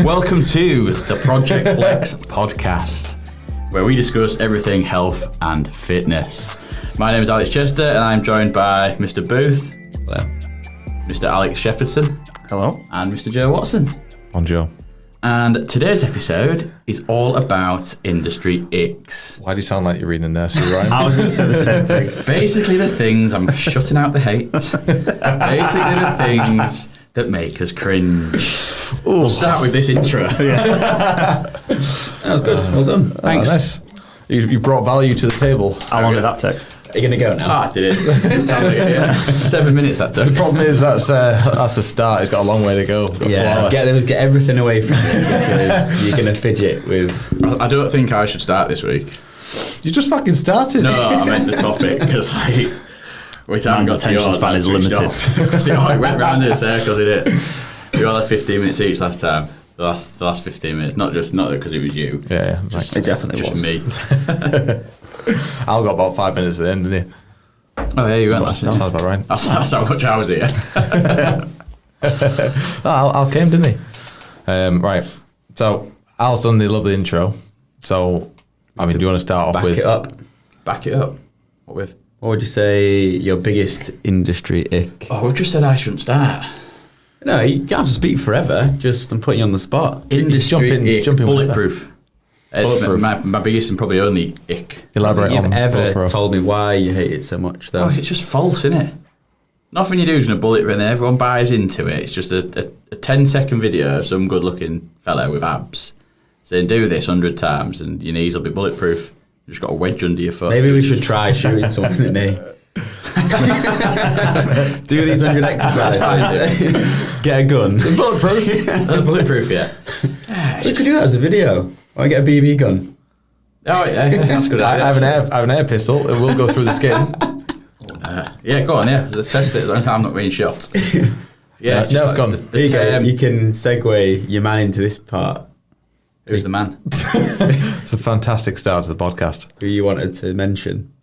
Welcome to the Project Flex podcast, where we discuss everything health and fitness. My name is Alex Chester, and I'm joined by Mr. Booth. Hello. Mr. Alex Shepherdson. Hello. And Mr. Joe Watson. Bonjour. And today's episode is all about industry icks. Why do you sound like you're reading a nursery rhyme? I was going to say the same thing. Basically the things, I'm shutting out the hate. Basically the things that make us cringe. We'll start with this intro. That was good. Well done. Thanks. Nice. You brought value to the table. How long did that take? Are you going to go now? I did it. 7 minutes that took. The problem is that's the start. It's got a long way to go. Get everything away from it because you're going to fidget with... I don't think I should start this week. You just fucking started. No, I meant the topic because we haven't got to yours. Span is limited. So, it went round in a circle, did it? We all had 15 minutes each last time. The last 15 minutes, not because it was you. Yeah. It definitely just was. me. Al got about 5 minutes at the end, didn't he? Oh yeah, you went last Sounds time. about right. That's how much I was here. Al came, didn't he? Right. So Al's done the lovely intro. So do you want to start off with? Back it up. What with? What would you say your biggest industry ick? Oh, we've just said I shouldn't start. No, you can't have to speak forever. I'm putting you on the spot. Industry jump in bulletproof. Bulletproof. My biggest and probably only ick. Elaborate You've on ever bulletproof. told me why you hate it so much, though. Oh, it's just false, isn't it? Nothing you do is in a bullet and everyone buys into it. It's just a 10-second video of some good-looking fellow with abs saying, do this 100 times and your knees will be bulletproof. You've just got a wedge under your foot. Maybe we should try shooting someone in the knee. Do these 100 exercises. Get a gun. Bulletproof? Bulletproof, yeah. You could do that as a video. Why get a BB gun? Oh, yeah, that's good. I have an air pistol. It will go through the skin. Yeah, go on, yeah. Let's test it. I'm not being shot. Yeah, Nerf gun. You can segue your man into this part. Who's the man? It's a fantastic start to the podcast. Who you wanted to mention.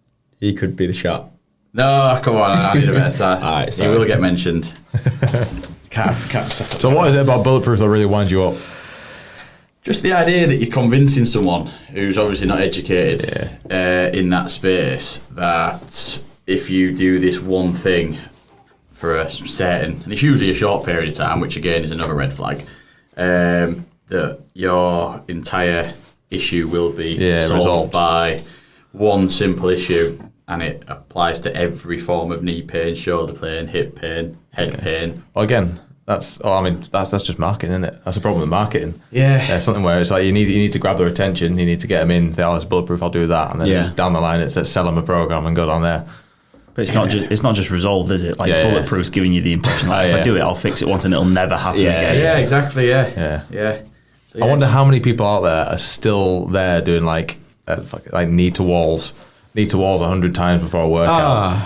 He could be the shot. No, come on, I need a better side. All right, He sorry. will get mentioned. Can't So what is it about bulletproof that really winds you up? Just the idea that you're convincing someone who's obviously not educated in that space that if you do this one thing for a certain, and it's usually a short period of time, which again is another red flag, that your entire issue will be solved resolved by one simple issue, and it applies to every form of knee pain, shoulder pain, hip pain, head pain. Well, again, that's just marketing, isn't it? That's the problem with marketing. Yeah. Something where it's like you need to grab their attention, you need to get them in, say, oh, it's bulletproof, I'll do that, and then it's down the line, it's let's sell them a program and go down there. But it's not just resolved, is it? Like bulletproof's giving you the impression like if I do it, I'll fix it once and it'll never happen again. Yeah, exactly. Yeah. So, I wonder how many people out there are still there doing like knee to walls 100 times before a workout.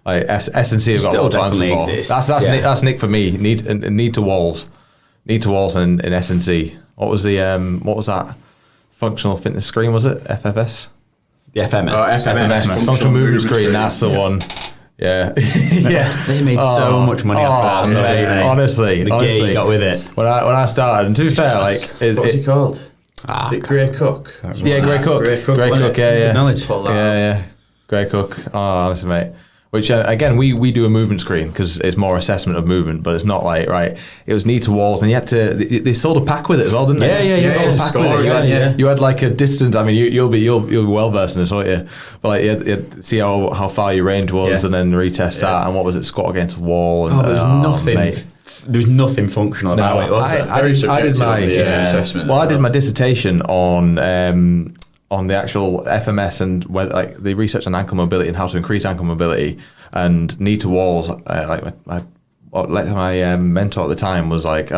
Like S&C have got Still a lot to answer definitely for. exists. That's Nick for me. Knee to walls in S&C. What was that? Functional fitness screen, was it? FFS? The FMS. Oh, FMS. Functional movement screen. That's the one. Yeah. Yeah. They made so much money off that. Mate, honestly. The gear you got with it. When I started, and to be fair, like what's he called? Is it Grey Cook? Yeah, Grey Cook. Grey Cook, yeah. Good knowledge. Yeah. Grey Cook. Oh, honestly, mate. Which, again, we do a movement screen because it's more assessment of movement, but it's not like, right, it was knee to walls, and you had to, they sold a pack with it as well, didn't they? Yeah, sold a pack with it. You had like a distance, I mean, you'll be well versed in this, won't you? But like, you had see how far your range was, and then retest that, and what was it, squat against a wall. And, there was nothing. Mate. There was nothing functional about it, was there? I did my dissertation on the actual FMS and whether like the research on ankle mobility and how to increase ankle mobility and knee to walls. My mentor at the time was like,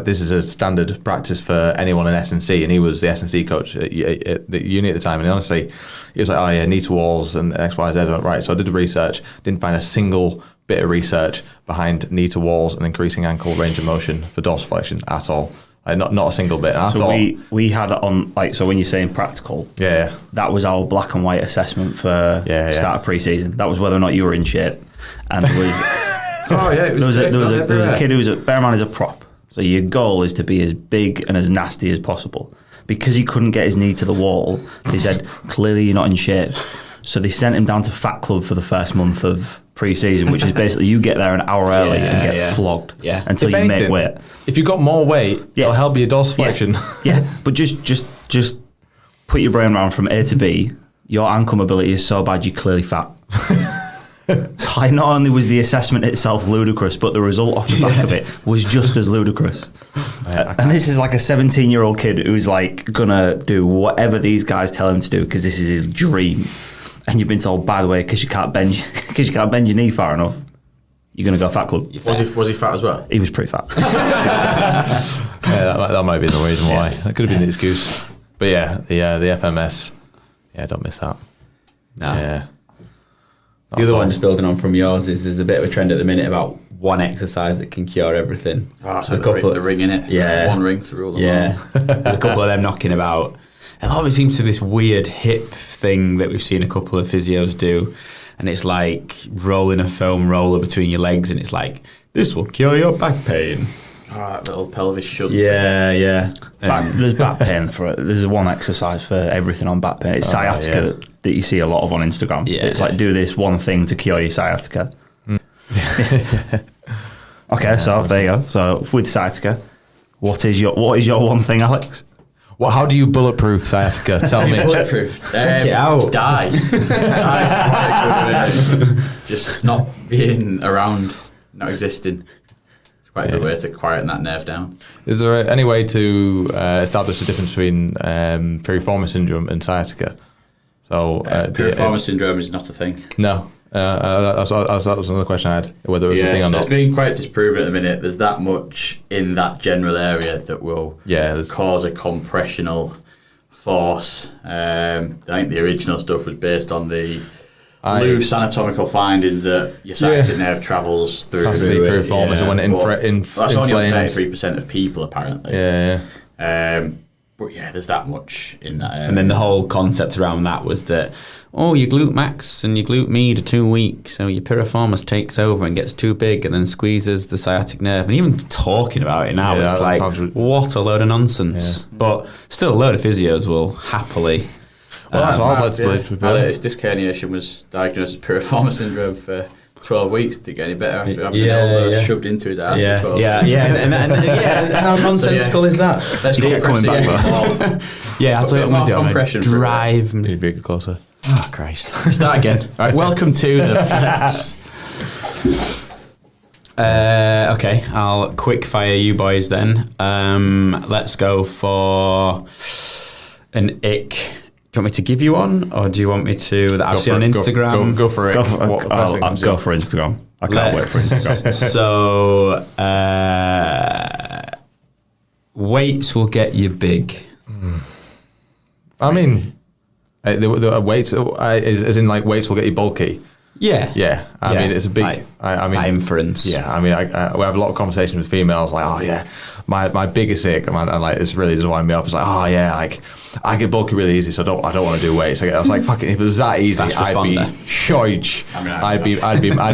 this is a standard practice for anyone in S&C, and he was the S&C coach at the uni at the time. And honestly, he was like, knee to walls and X, Y, Z. I went, right, so I did the research, didn't find a single bit of research behind knee to walls and increasing ankle range of motion for dorsiflexion at all. Not a single bit. And so we had it on, like, so when you're saying practical, that was our black and white assessment for start of pre-season. That was whether or not you were in shape. And there was there was a kid who was bear in mind is a prop. So your goal is to be as big and as nasty as possible. Because he couldn't get his knee to the wall, they said, clearly you're not in shape. So they sent him down to Fat Club for the first month of pre-season, which is basically you get there an hour early and get flogged until you make weight. If you got more weight, it'll help your dorsiflexion. Yeah, but just put your brain around from A to B. Your ankle mobility is so bad you're clearly fat. Like, not only was the assessment itself ludicrous, but the result off the back of it was just as ludicrous. And this is like a 17-year-old kid who's like gonna do whatever these guys tell him to do because this is his dream. And you've been told, by the way, because you can't bend your knee far enough, you're gonna go Fat Club. Was he fat as well? He was pretty fat. That might be the reason why. That could have been the excuse. But the FMS. Yeah, don't miss that. No. Yeah. The other one, just building on from yours, is there's a bit of a trend at the minute about one exercise that can cure everything. So the ring in it. Yeah. One ring to rule them all. There's a couple of them knocking about. A lot of it seems to this weird hip thing that we've seen a couple of physios do. And it's like rolling a foam roller between your legs, and it's like, this will cure your back pain. That little pelvis shunt. Yeah. There's back pain for it. There's one exercise for everything on back pain. It's sciatica that you see a lot of on Instagram. Yeah. It's like, do this one thing to cure your sciatica. Okay, so there you go. So with sciatica, what is your one thing, Alex? Well, how do you bulletproof sciatica? Tell me. Bulletproof. Take it out. Die. Just not being around, not existing. It's quite a good way to quieten that nerve down. Is there any way to establish the difference between piriformis syndrome and sciatica? So piriformis syndrome is not a thing. No. That was another question I had, whether it was a thing or not. It's being quite disproven at the minute. There's that much in that general area that will cause a compressional force. I think the original stuff was based on the loose anatomical findings that your sciatic nerve travels through. That's the piriformis when it inflames. That's only on 33% of people, apparently. Yeah. But there's that much in that area. And then the whole concept around that was that, your glute max and your glute med are too weak, so your piriformis takes over and gets too big and then squeezes the sciatic nerve. And even talking about it now, it's like, what a load of nonsense. Yeah. But still, a load of physios will happily... Well, that's what I was like to believe. My latest disc herniation was diagnosed with piriformis syndrome for 12 weeks. Didn't get any better after having elbow shoved into his ass. And how nonsensical is that? Let's keep coming back. I'll tell you what I'm going to do. Drive. Be a bit closer. Oh, Christ. Start again. Right, welcome to the flex. Okay, I'll quick fire you boys then. Let's go for an ick. Do you want me to give you one, or do you want me to that I've seen on Instagram? Go for it. I'll go for Instagram. I can't wait for Instagram. So, weights will get you big. I mean, the weights, as in like weights will get you bulky. Yeah. I mean, it's a big. I mean, by inference. Yeah. I mean, we have a lot of conversations with females like, my biggest ick, and like this really doesn't wind me up. It's like, like I get bulky really easy, so I don't want to do weights. I was like, fucking, if it was that easy, I'd be huge. I'd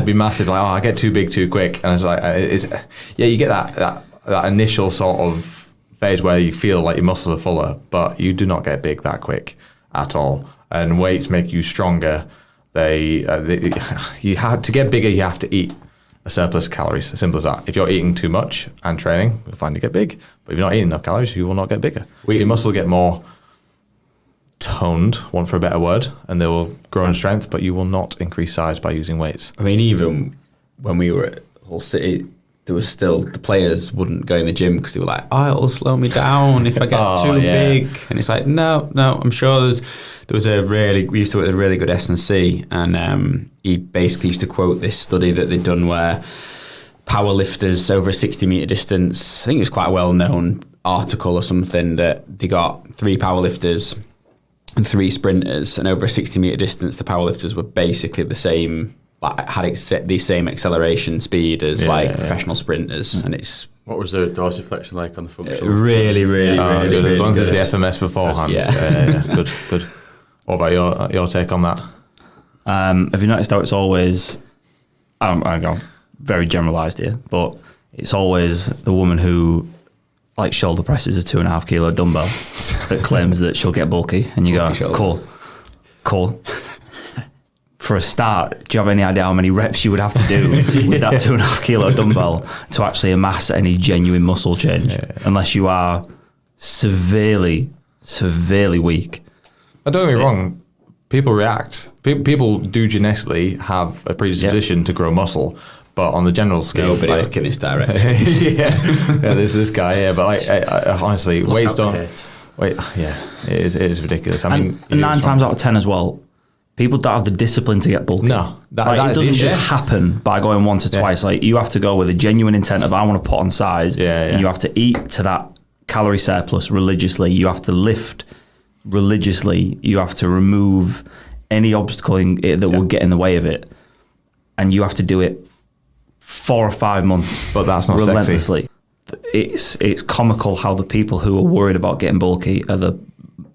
be massive. Like, I get too big too quick, and it's like, you get that initial sort of phase where you feel like your muscles are fuller, but you do not get big that quick at all. And weights make you stronger. You have to get bigger. You have to eat a surplus calories. As simple as that. If you're eating too much and training, you'll find you get big. But if you're not eating enough calories, you will not get bigger. Your muscle will get more toned, one for a better word, and they will grow in strength. But you will not increase size by using weights. I mean, even when we were at Hull City, there was still the players wouldn't go in the gym because they were like, it'll slow me down if I get too big. And it's like, no, I'm sure we used to work with a really good S&C, and he basically used to quote this study that they'd done where power lifters over a 60-metre distance, I think it was quite a well-known article or something, that they got 3 power lifters and 3 sprinters, and over a 60-metre distance the power lifters were basically the same, had the same acceleration speed as professional sprinters. And it's... What was the dorsiflexion like on the functional? Really good. As long as it's the FMS beforehand. Good. What about your take on that? Have you noticed how it's always, I'm going very generalised here, but it's always the woman who like shoulder presses a 2.5 kilo dumbbell that claims that she'll get bulky, and you go, cool. For a start, do you have any idea how many reps you would have to do with that 2.5 kilo dumbbell to actually amass any genuine muscle change? Unless you are severely weak. Don't get me wrong, people react. People do genetically have a predisposition to grow muscle, but on the general scale, Nobody look in this direction. there's this guy, but like, I honestly, weights don't. It is ridiculous. I mean, and 9 times out of 10 as well, people don't have the discipline to get bulky. No, it doesn't just happen by going once or twice. Like, you have to go with a genuine intent of, I want to put on size, and you have to eat to that calorie surplus religiously. You have to lift religiously. You have to remove any obstacle that will get in the way of it, and you have to do it 4 or 5 months. But that's not relentlessly. Sexy. It's comical how the people who are worried about getting bulky are the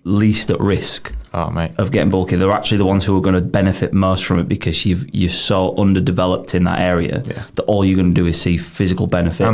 least at risk of getting bulky. They're actually the ones who are going to benefit most from it, because you're so underdeveloped in that area that all you're going to do is see physical benefit.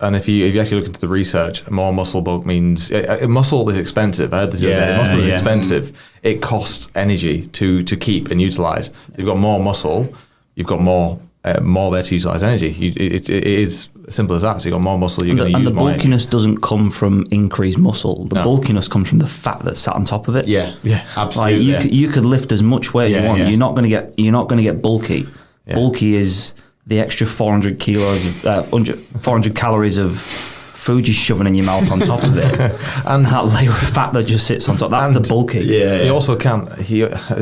And if you actually look into the research, more muscle bulk means muscle is expensive. I heard this the other day. Muscle is expensive. It costs energy to keep and utilize. You've got more muscle, you've got more there to utilize energy. It is as simple as that. So you've got more muscle, you're going to use more. And the bulkiness doesn't come from increased muscle. The bulkiness comes from the fat that's sat on top of it. Yeah, absolutely. Like you could lift as much weight as you want. You're not going to get bulky. Yeah. Bulky is the extra 400 calories of food you're shoving in your mouth on top of it, and that layer of fat that just sits on top. That's the bulky. You also can't.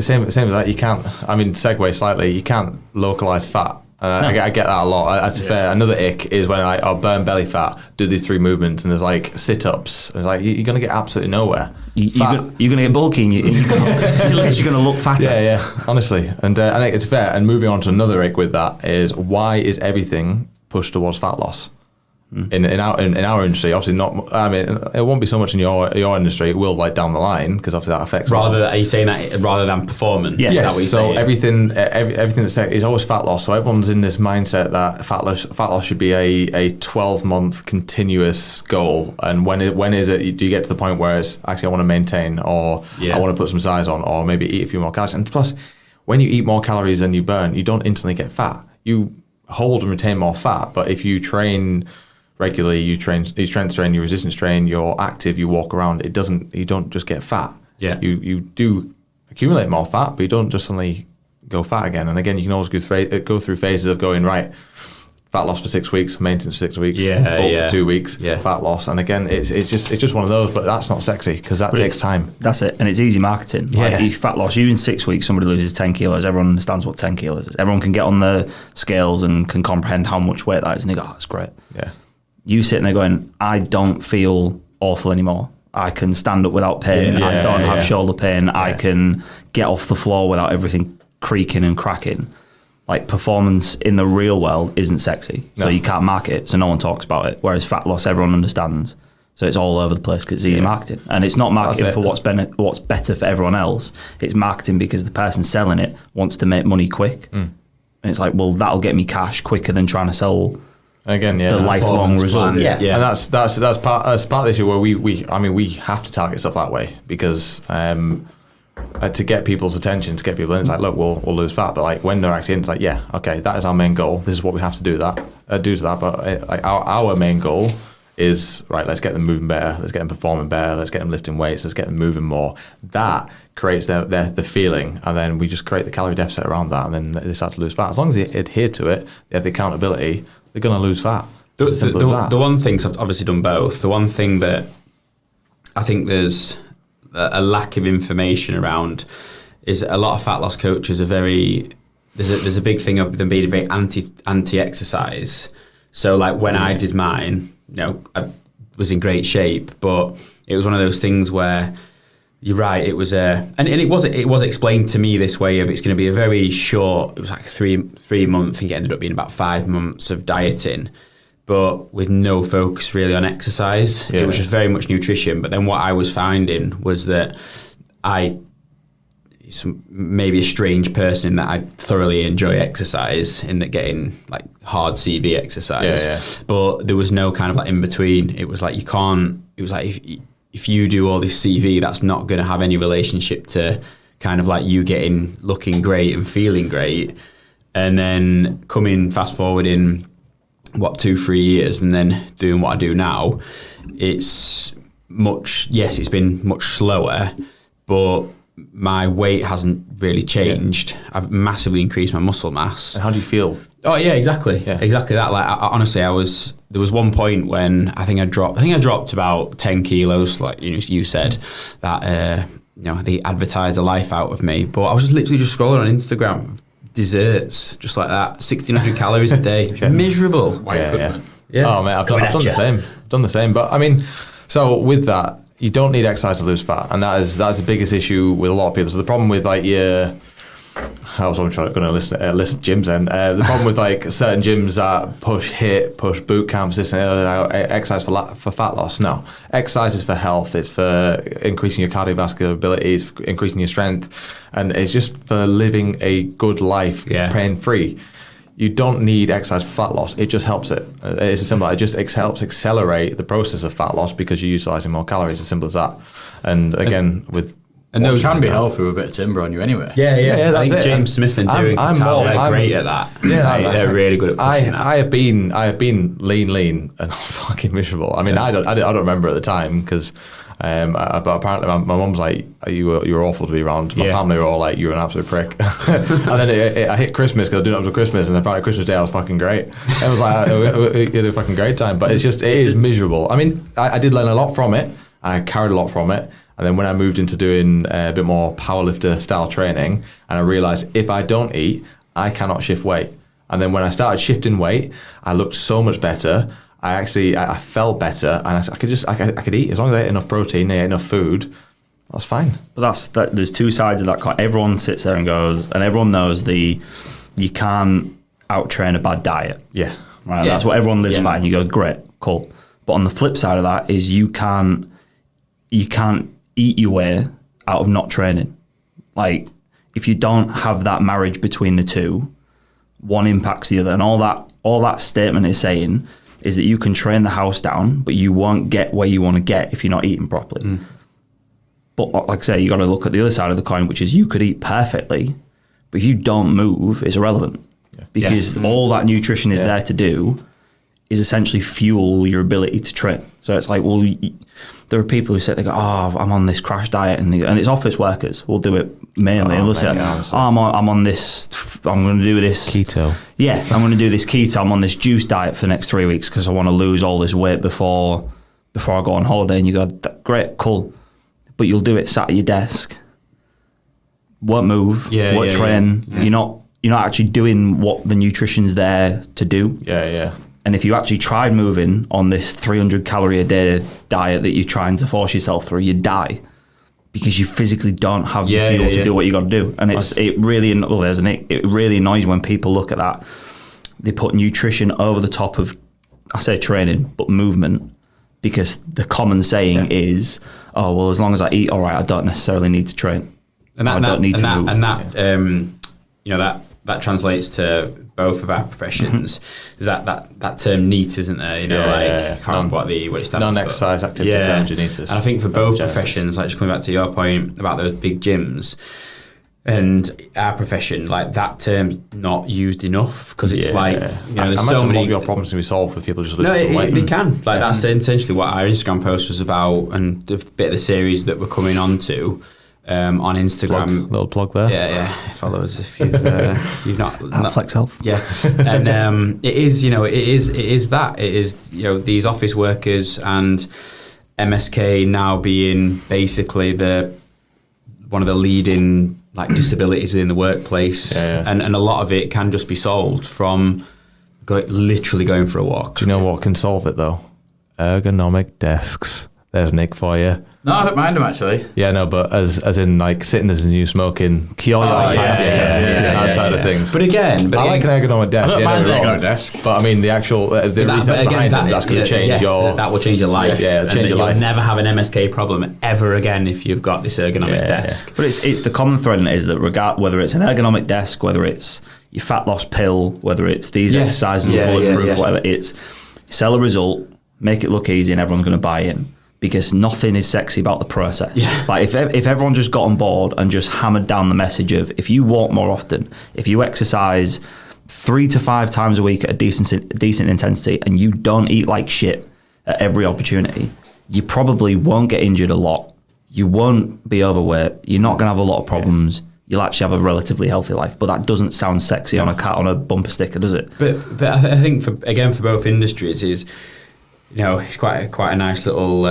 Same as that. You can't. I mean, segue slightly. You can't localize fat. I get that a lot. That's fair. Another ick is when I burn belly fat, do these 3 movements, and there's like sit-ups. And it's like, you're going to get absolutely nowhere. You're going to get bulky, and you're going to look fatter. Yeah, honestly. And I think it's fair. And moving on to another ick with that is, why is everything pushed towards fat loss? In our industry, obviously not. I mean, it won't be so much in your industry. It will, like, down the line, because obviously that affects. Are you saying that rather than performance? Yes. Is that what you're saying? Everything that's is always fat loss. So everyone's in this mindset that fat loss should be a 12-month continuous goal. And when is it? Do you get to the point where it's actually, I want to maintain, or I want to put some size on, or maybe eat a few more calories? And plus, when you eat more calories than you burn, you don't instantly get fat. You hold and retain more fat. But if you train regularly, you strength train, you resistance train, you're active, you walk around, you don't just get fat. Yeah. You do accumulate more fat, but you don't just suddenly go fat again. And again, you can always go through phases of going, right, fat loss for 6 weeks, maintenance for 6 weeks, bulk for 2 weeks, fat loss. And again, it's just one of those, but that's not sexy, because that takes time. That's it. And it's easy marketing. Like, fat loss, you in 6 weeks, somebody loses 10 kilos, everyone understands what 10 kilos is. Everyone can get on the scales and can comprehend how much weight that is, and they go, that's great. Yeah. You sitting there going, I don't feel awful anymore. I can stand up without pain. I don't have shoulder pain. I can get off the floor without everything creaking and cracking. Like, performance in the real world isn't sexy. So you can't market it, so no one talks about it. Whereas fat loss, everyone understands. So it's all over the place because it's easy marketing. And it's not marketing for what's better for everyone else. It's marketing because the person selling it wants to make money quick. And it's like, well, that'll get me cash quicker than trying to sell again, the lifelong result. And that's part of the issue where we have to target stuff that way, because to get people's attention, to get people in, it's like, look, we'll lose fat, but like, when they're actually in, it's like, that is our main goal. This is what we have to do to that. But like, our main goal is, right, let's get them moving better, let's get them performing better, let's get them lifting weights, let's get them moving more. That creates the feeling, and then we just create the calorie deficit around that, and then they start to lose fat. As long as they adhere to it, they have the accountability, they're going to lose fat. The one thing, so I've obviously done both, the one thing that I think there's a lack of information around is that a lot of fat loss coaches are there's a big thing of them being very anti-exercise. So like, when I did mine, I was in great shape, but it was one of those things where, you're right, it was and it was explained to me this way of, it's going to be a very short, it was like 3 months, I think it ended up being about 5 months of dieting, but with no focus really on exercise. It was just very much nutrition. But then what I was finding was that maybe a strange person in that I thoroughly enjoy exercise, in that getting like hard CV exercise. But there was no kind of like in between. It was like you can't. It was like if you do all this CV, that's not going to have any relationship to kind of like you looking great and feeling great, and then fast forward in 2-3 years, and then doing what I do now. It's been much slower, but my weight hasn't really changed. I've massively increased my muscle mass. And how do you feel? Oh yeah, exactly that. Like honestly, there was one point when I think I dropped about 10 kilos, like you said, that they advertise a life out of me. But I was literally just scrolling on Instagram, desserts, just like that, 1,600 calories a day, miserable. Yeah. Oh man, I've done the same. Done the same. But I mean, so with that, you don't need exercise to lose fat, and that's the biggest issue with a lot of people. So the problem with like I was going to list gyms then. The problem with like certain gyms that push HIIT, push boot camps, this and exercise for fat loss. No, exercise is for health. It's for increasing your cardiovascular ability. It's for increasing your strength, and it's just for living a good life, pain free. You don't need exercise for fat loss. It just helps it. It's as simple. It just helps accelerate the process of fat loss because you're utilizing more calories. As simple as that. And again, and those can be healthy with a bit of timber on you anyway. Yeah. That's I think James Smith and Derek Cattell, they're great at that. Yeah, they're really good at pushing that. I have been lean and fucking miserable. I mean, I don't remember at the time because. But apparently my mum's like, you were awful to be around. My family were all like, you're an absolute prick. And then I hit Christmas because I was doing it up to Christmas, and apparently Christmas Day I was fucking great. It was like, we had a fucking great time. But it is miserable. I mean, I did learn a lot from it, and I carried a lot from it. And then when I moved into doing a bit more powerlifter style training, and I realised if I don't eat, I cannot shift weight. And then when I started shifting weight, I looked so much better. I felt better, and I could eat as long as I ate enough protein, I ate enough food. That's fine. But there's two sides of that coin. Everyone sits there and goes, and everyone knows you can't out-train a bad diet. Yeah, right. Yeah. That's what everyone lives by. And you go, great, cool. But on the flip side of that is you can't eat your way out of not training. Like if you don't have that marriage between the two, one impacts the other, and all that statement is saying is that you can train the house down, but you won't get where you want to get if you're not eating properly. But like I say, you got to look at the other side of the coin, which is you could eat perfectly, but if you don't move, it's irrelevant because all that nutrition is there to do is essentially fuel your ability to train. So it's like, well, there are people who say, they go, oh, I'm on this crash diet, and it's office workers will do it mainly. And they'll say, I'm on this, I'm going to do this keto. Yeah, I'm going to do this keto. I'm on this juice diet for the next 3 weeks because I want to lose all this weight before I go on holiday. And you go, great, cool, but you'll do it sat at your desk, won't move, won't train. You're not actually doing what the nutrition's there to do. Yeah. And if you actually tried moving on this 300 calorie a day diet that you're trying to force yourself through, you die because you physically don't have the fuel to do what you got to do. And it really annoys when people look at that. They put nutrition over the top of, I say training, but movement, because the common saying is, oh, well, as long as I eat all right, I don't necessarily need to train. And that that translates to both of our professions. Is that term NEAT, isn't there? I can't remember what it stands for. Non-exercise activity thermogenesis. And I think for both professions, like just coming back to your point about those big gyms, and our profession, like that term's not used enough because it's there's so many. A lot of your problems can be solved with people just losing weight. They can. Like that's essentially what our Instagram post was about, and the bit of the series that we're coming on to. On Instagram, little plug there. Yeah. Follow us if you've not Flex Health. Yeah, and it is these office workers and MSK now being basically one of the leading like disabilities within the workplace, and a lot of it can just be solved from literally going for a walk. Do you know what can solve it though? Ergonomic desks. There's Nick for you. No, I don't mind them actually. Yeah, no, but as in like sitting as a new smoking, that side of things. But again, I like an ergonomic desk. I don't mind an ergonomic desk. But I mean, the actual the research behind them, that's going to change your. That will change your life. Yeah, change your life. You'll never have an MSK problem ever again if you've got this ergonomic desk. But it's the common thread in it is that whether it's an ergonomic desk, whether it's your fat loss pill, whether it's these exercises, bulletproof, whatever, it's sell a result, make it look easy, and everyone's going to buy in. Because nothing is sexy about the process. Yeah. Like if everyone just got on board and just hammered down the message of if you walk more often, if you exercise 3 to 5 times a week at a decent intensity, and you don't eat like shit at every opportunity, you probably won't get injured a lot. You won't be overweight. You're not going to have a lot of problems. You'll actually have a relatively healthy life. But that doesn't sound sexy on a bumper sticker, does it? But I think for both industries is, it's quite a nice little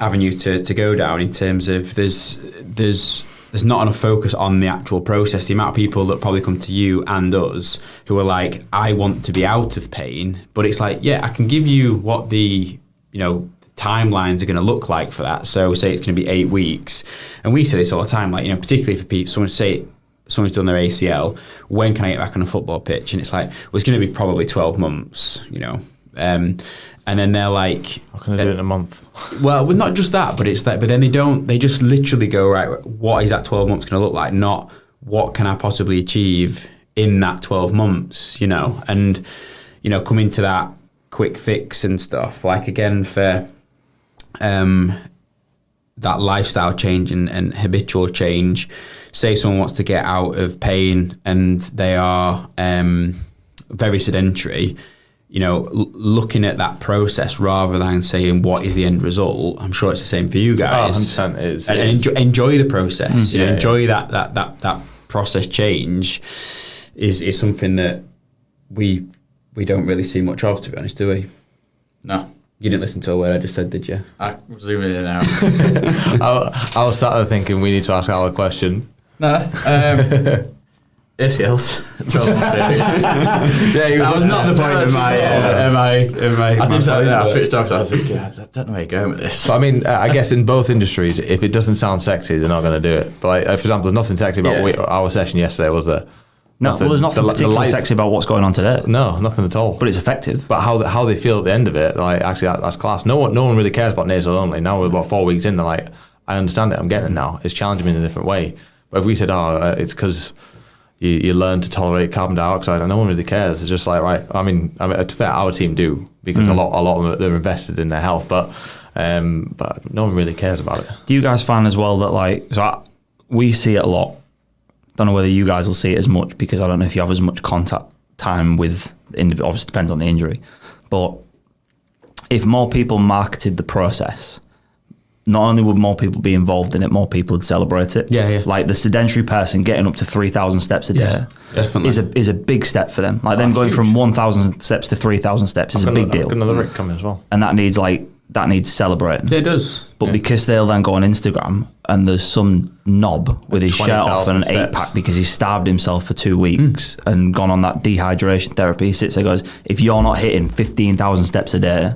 avenue to go down in terms of there's not enough focus on the actual process. The amount of people that probably come to you and us who are like, I want to be out of pain, but it's like, yeah, I can give you what the timelines are going to look like for that. So say it's going to be 8 weeks, and we say this all the time, like particularly for people, someone's done their ACL, when can I get back on a football pitch? And it's like, well, it's going to be probably 12 months, and then they're like, how can I do it in a month? Well, not just that, but it's like, but then they just literally go, right, what is that 12 months going to look like? Not what can I possibly achieve in that 12 months, and, coming to that quick fix and stuff, like again, for that lifestyle change and habitual change, say someone wants to get out of pain and they are very sedentary, looking at that process rather than saying what is the end result. I'm sure it's the same for you guys. 100% is. And enjoy the process. Enjoy that process change is something that we don't really see much of, to be honest, do we? No. You didn't listen to a word I just said, did you? I'm zooming in and out. I was sat there thinking we need to ask Al a question. No. ACLs. Yeah, that was not the point of my. I did that. I switched off. I was thinking, I don't know where you're going with this. But I mean, I guess in both industries, if it doesn't sound sexy, they're not going to do it. But for example, there's nothing sexy about our session yesterday, was there? There's nothing particularly sexy about what's going on today. No, nothing at all. But it's effective. But how they feel at the end of it, like actually that's class. No one really cares about nasal only. Now we're about 4 weeks in, they're like, I understand it. I'm getting it now. It's challenging me in a different way. But if we said, it's because you learn to tolerate carbon dioxide, and no one really cares. It's just like, right. I mean, to fair, our team do, because a lot of them, they're invested in their health, but no one really cares about it. Do you guys find as well that we see it a lot? Don't know whether you guys will see it as much, because I don't know if you have as much contact time with the individual. Obviously, depends on the injury, but if more people marketed the process, not only would more people be involved in it, more people would celebrate it. Yeah. Like the sedentary person getting up to 3,000 steps a day is a big step for them. Like them going from 1,000 steps to 3,000 steps is a big deal. I've got another Rick coming as well. And that needs celebrating. Yeah, it does. But because they'll then go on Instagram and there's some knob with his shirt off and an 8-pack because he starved himself for 2 weeks and gone on that dehydration therapy, he sits there and goes, if you're not hitting 15,000 steps a day,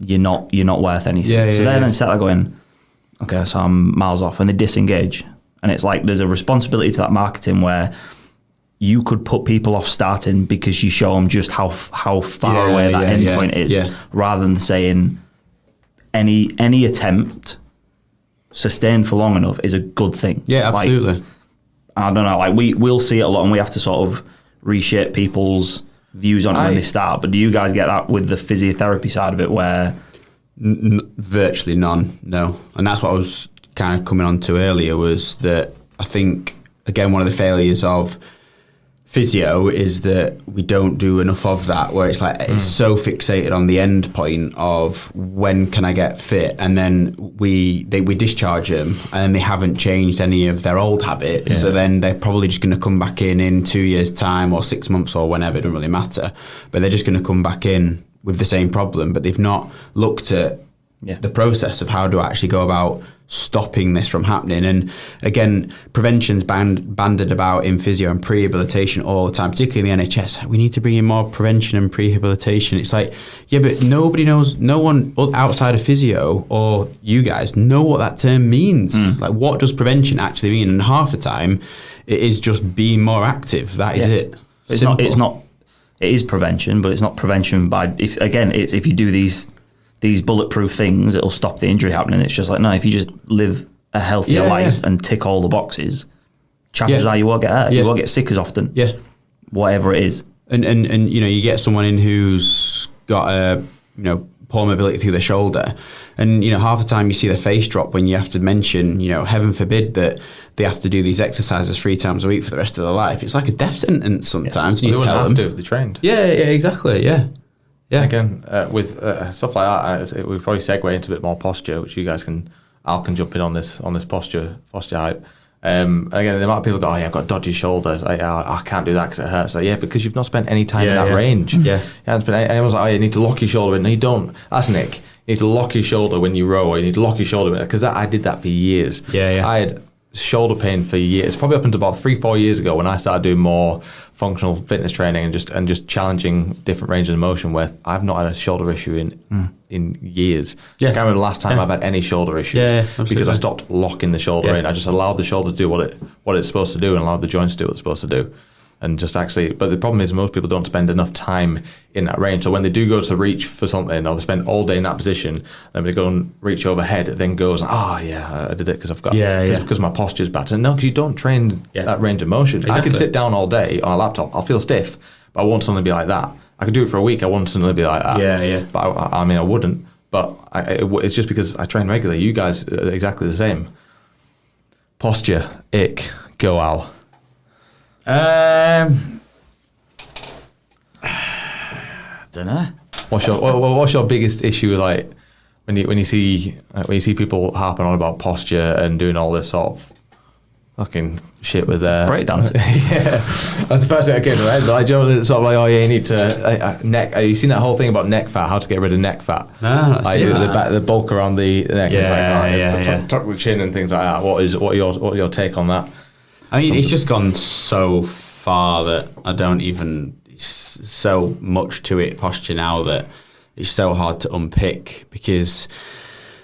you're not worth anything. So then sat there going, okay, so I'm miles off, and they disengage. And it's like there's a responsibility to that marketing where you could put people off starting because you show them just how far away that end point is, rather than saying any attempt sustained for long enough is a good thing. Yeah, absolutely. I don't know, we'll see it a lot, and we have to sort of reshape people's views on it when they start. But do you guys get that with the physiotherapy side of it, where virtually none? No. And that's what I was kind of coming on to earlier, was that I think, again, one of the failures of physio is that we don't do enough of that, where it's like it's so fixated on the end point of when can I get fit, and then we discharge them and then they haven't changed any of their old habits, so then they're probably just going to come back in 2 years time or 6 months or whenever, it doesn't really matter, but they're just going to come back in with the same problem, but they've not looked at the process of how do I actually go about stopping this from happening. And again, prevention's banded about in physio and prehabilitation all the time, particularly in the NHS. We need to bring in more prevention and prehabilitation. It's like, yeah, but nobody knows, no one outside of physio or you guys know what that term means. Like, what does prevention actually mean? And half the time it is just being more active. That is it. It's not, it is prevention, but it's not prevention by, if you do these bulletproof things, it'll stop the injury happening. It's just like, no, if you just live a healthier life and tick all the boxes, chances are you won't get hurt. You won't get sick as often. Yeah. Whatever it is. And you know, you get someone in who's got a, poor mobility through their shoulder, and, half the time you see their face drop when you have to mention, heaven forbid that they have to do these exercises 3 times a week for the rest of their life. It's like a death sentence sometimes. Yeah. And you They tell wouldn't them. have to if they trained. Yeah, exactly. Yeah. Yeah. Again, with stuff like that, we probably segue into a bit more posture, which you guys Al can jump in on this posture hype. Again, the amount of people go, oh yeah, I've got dodgy shoulders. I can't do that because it hurts. Like, yeah, because you've not spent any time in that range. Yeah. Anyone's like, oh, you need to lock your shoulder in. No, you don't. That's Nick. You need to lock your shoulder when you row, or you need to lock your shoulder because I did that for years. Yeah. I had shoulder pain for years, probably up until about 3-4 years ago when I started doing more functional fitness training and just challenging different ranges of motion, where I've not had a shoulder issue in years. Yeah. I can't remember the last time I've had any shoulder issues because I stopped locking the shoulder in. I just allowed the shoulder to do what it's supposed to do and allowed the joints to do what it's supposed to do. And just but the problem is most people don't spend enough time in that range. So when they do go to reach for something, or they spend all day in that position, then they go and reach overhead, it then goes, I did it because I've got, because my posture's bad. And no, because you don't train that range of motion. Exactly. I could sit down all day on a laptop, I'll feel stiff, but I won't suddenly be like that. I could do it for a week, I won't suddenly be like that. Yeah. But I mean, I wouldn't. But it's just because I train regularly. You guys are exactly the same. Posture, ick, go Al. Dunno. What's your biggest issue, like when you see people harping on about posture and doing all this sort of fucking shit with their breakdancing? Yeah, that's the first thing I came to my head. Like, you know, sort of like, oh yeah, you need to neck. Have you seen that whole thing about neck fat? How to get rid of neck fat? No, like the bulk around the neck. Tuck the chin and things like that. What are your take on that? I mean, it's just gone so far that I don't even. So much to it, posture now, that it's so hard to unpick, because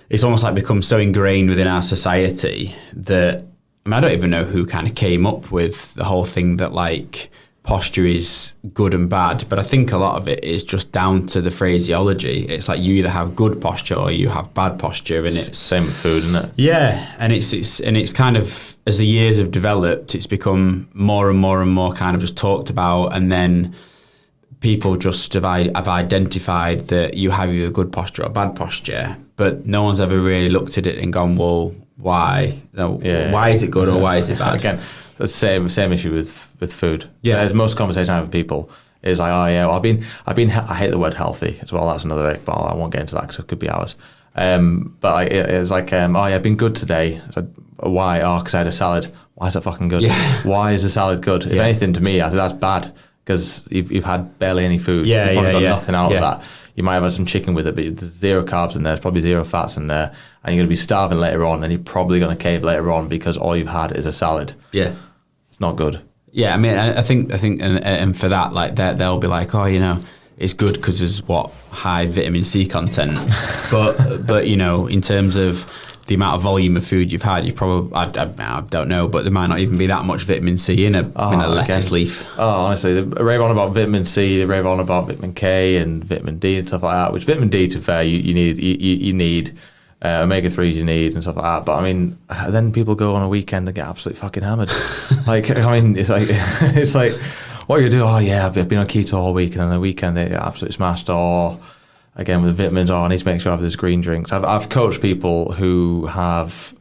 it's almost like become so ingrained within our society that I don't even know who kind of came up with the whole thing that like posture is good and bad, but I think a lot of it is just down to the phraseology. It's like you either have good posture or you have bad posture, and it's same with food, isn't it? Yeah, and it's kind of, as the years have developed, it's become more and more and more kind of just talked about, and then people just have identified that you have either good posture or bad posture, but no one's ever really looked at it and gone, well, why? Why is it good or why is it bad? Again, the same issue with food. Yeah, most conversation I have with people is like, oh yeah, well, I hate the word healthy as well. That's another ick, but I won't get into that because it could be hours. But it was like, oh yeah, I've been good today. I said, why? Oh, because I had a salad. Why is that fucking good? Yeah. Why is a salad good? If anything, to me, I think that's bad, because you've had barely any food. You've probably got nothing out of that. You might have had some chicken with it, but there's 0 carbs in there. There's probably 0 fats in there, and you're going to be starving later on, and you're probably going to cave later on because all you've had is a salad. Yeah, it's not good. Yeah, I mean, I think, and for that, like they'll be like, oh, it's good because there's high vitamin C content, but in terms of the amount of volume of food you've had, you probably, I don't know, but there might not even be that much vitamin C in a lettuce leaf. Oh, honestly, they rave on about vitamin C, they rave on about vitamin K and vitamin D and stuff like that, which vitamin D, to be fair, you need, omega-3s you need and stuff like that. But I mean, then people go on a weekend and get absolutely fucking hammered. It's like, what are you doing? Oh yeah, I've been on keto all week, and then the weekend they get absolutely smashed. Or again with the vitamins, I need to make sure I have those green drinks. I've coached people who have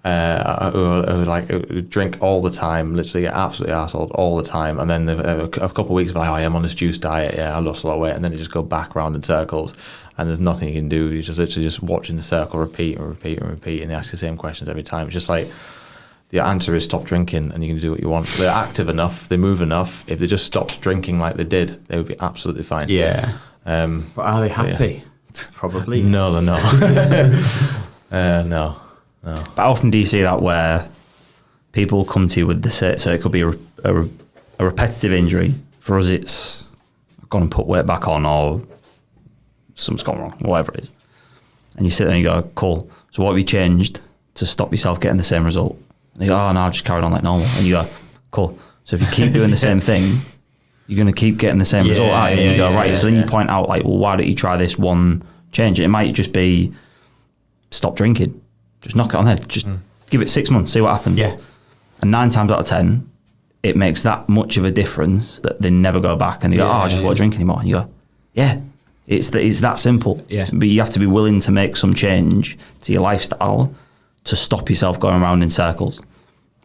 who drink all the time, literally get absolutely arseholed all the time, and then a couple of weeks of like, oh, I'm on this juice diet, I lost a lot of weight, and then they just go back around in circles, and there's nothing you can do. You're just literally just watching the circle repeat and repeat and repeat, and they ask the same questions every time. It's just like, the answer is stop drinking and you can do what you want. They're active enough, they move enough. If they just stopped drinking like they did, they would be absolutely fine. Yeah. But are they happy? Probably. No, they're not. No. No. But how often do you see that where people come to you with so it could be a repetitive injury. For us, it's I've gone and put weight back on, or something's gone wrong, whatever it is. And you sit there and you go, cool. So what have you changed to stop yourself getting the same result? And you go, oh, no, I've just carried on like normal. And you go, cool. So if you keep doing the same thing, you're going to keep getting the same result out. And you go, right. So then you point out, like, well, why don't you try this one change? It might just be stop drinking. Just knock it on the head. Just give it 6 months, see what happens. Yeah. And 9 times out of 10, it makes that much of a difference that they never go back and they go, I just won't drink anymore. And you go, yeah, it's that simple. Yeah. But you have to be willing to make some change to your lifestyle to stop yourself going around in circles.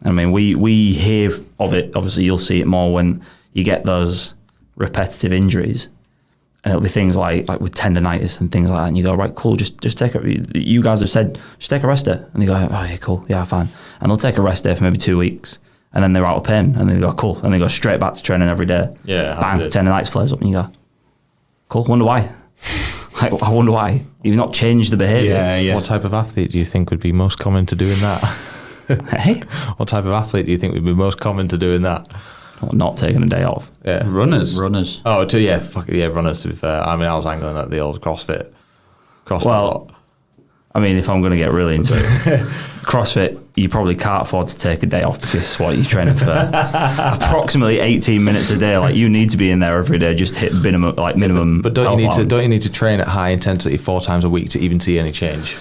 I mean, we hear of it. Obviously, you'll see it more when you get those repetitive injuries. And it'll be things like with tendonitis and things like that. And you go, right, cool, just take it. You guys have said, just take a rest day. And they go, oh, yeah, cool, yeah, fine. And they'll take a rest day for maybe 2 weeks. And then they're out of pain. And they go, cool. And they go straight back to training every day. Yeah. Bang, tendonitis flares up. And you go, cool, wonder why. Like, I wonder why. You've not changed the behaviour. Yeah. What type of athlete do you think would be most common to doing that? Hey? What type of athlete do you think would be most common to doing that? Not taking a day off. Yeah. Runners. Oh, runners, to be fair. I mean, I was angling at the old CrossFit. Well, I mean, if I'm going to get really into it, CrossFit, you probably can't afford to take a day off because what you're training for approximately 18 minutes a day. Like, you need to be in there every day, just hit minimum. But don't you need to train at high intensity 4 times a week to even see any change?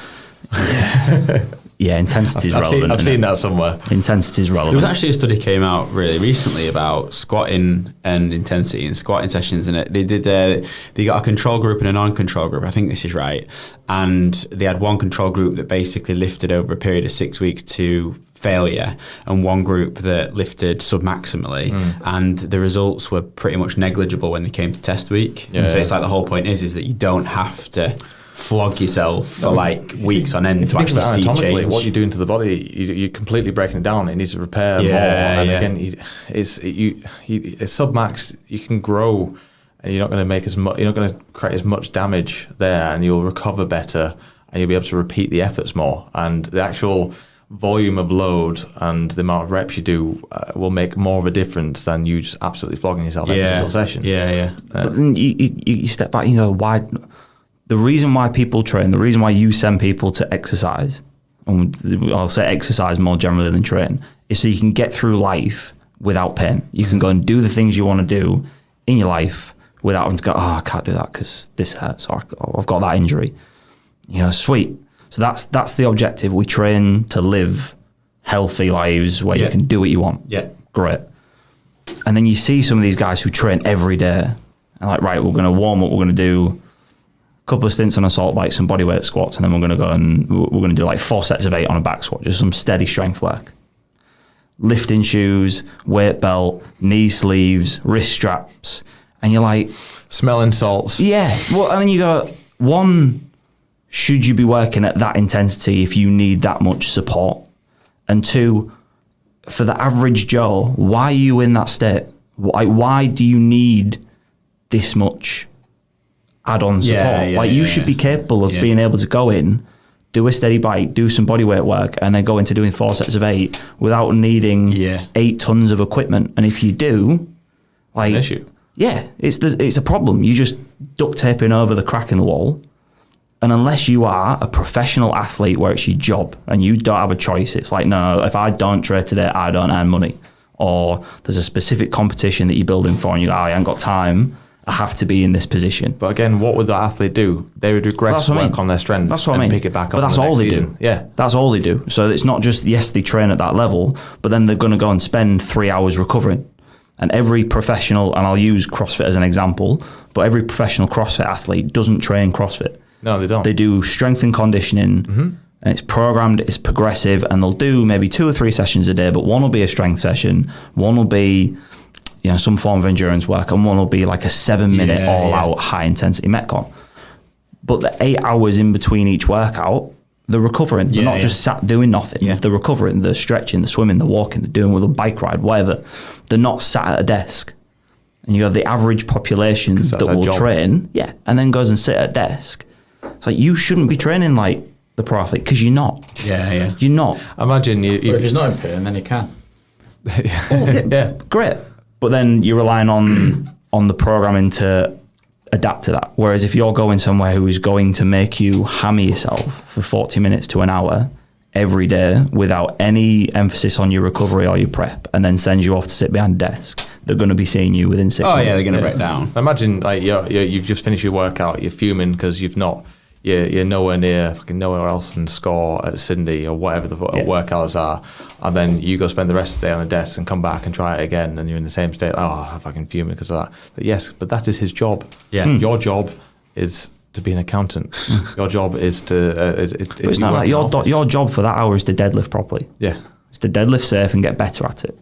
Yeah, intensity is relevant. I've seen that somewhere. Intensity is relevant. There was actually a study came out really recently about squatting and intensity and squatting sessions, and they got a control group and a non-control group. I think this is right, and they had one control group that basically lifted over a period of 6 weeks to failure, and one group that lifted submaximally, and the results were pretty much negligible when they came to test week. So it's like the whole point is that you don't have to flog yourself for weeks on end to actually see change. What you're doing to the body, you're completely breaking it down. It needs to repair more. And again, it's submax. You can grow, and you're not going to make as much. You're not going to create as much damage there, and you'll recover better, and you'll be able to repeat the efforts more. And the actual volume of load and the amount of reps you do will make more of a difference than you just absolutely flogging yourself every single session. But then you step back and you go, why? The reason why people train, the reason why you send people to exercise, and I'll say exercise more generally than train, is so you can get through life without pain. You can go and do the things you want to do in your life without having to go, I can't do that because this hurts, or I've got that injury. You know, sweet. So that's the objective. We train to live healthy lives where you can do what you want. Yeah. Great. And then you see some of these guys who train every day, and like, right, we're going to warm up, we're going to do couple of stints on assault bikes, some bodyweight squats, and then we're going to go and we're going to do like 4 sets of 8 on a back squat, just some steady strength work. Lifting shoes, weight belt, knee sleeves, wrist straps, and you're like, smelling salts. Yeah. Well, I mean, you go, one, should you be working at that intensity if you need that much support? And 2, for the average Joe, why are you in that state? Why do you need this much add-on support? You should be capable of being able to go in, do a steady bike, do some bodyweight work, and then go into doing 4 sets of 8 without needing 8 tons of equipment. And if you do, like, an issue. Yeah, it's a problem. You just duct taping over the crack in the wall. And unless you are a professional athlete where it's your job and you don't have a choice, it's like, no, if I don't train today, I don't earn money. Or there's a specific competition that you're building for and you go, I ain't got time, I have to be in this position. But again, what would that athlete do? They would regress work on their strengths and pick it back up. But that's all they do. Yeah. That's all they do. So it's not just, yes, they train at that level, but then they're going to go and spend 3 hours recovering. And every professional, and I'll use CrossFit as an example, but every professional CrossFit athlete doesn't train CrossFit. No, they don't. They do strength and conditioning, and it's programmed, it's progressive, and they'll do maybe 2 or 3 sessions a day, but one will be a strength session, one will be some form of endurance work, and one will be like a 7-minute all-out high-intensity metcon. But the 8 hours in between each workout, they're recovering. They're not just sat doing nothing. Yeah. They're recovering. They're stretching, they're swimming, they're walking, they're doing with a bike ride, whatever. They're not sat at a desk. And you have the average population that will train, and then goes and sit at a desk. It's like, you shouldn't be training like the pro athlete because you're not. Yeah. You're not. Imagine But if he's not in pain, then he can. Yeah, great. But then you're relying on the programming to adapt to that. Whereas if you're going somewhere who is going to make you hammer yourself for 40 minutes to an hour every day without any emphasis on your recovery or your prep, and then sends you off to sit behind a desk, they're going to be seeing you within 6 months. Oh yeah, they're going to break down. Imagine like you've just finished your workout, you're fuming because you're nowhere near fucking nowhere else than score at Cindy or whatever the workouts are, and then you go spend the rest of the day on a desk and come back and try it again, and you're in the same state. Oh, I'm fucking fuming because of that. But yes, but that is his job. Yeah, your job is to be an accountant. Your job is to. But it's not like your job for that hour is to deadlift properly. Yeah, it's to deadlift safe and get better at it.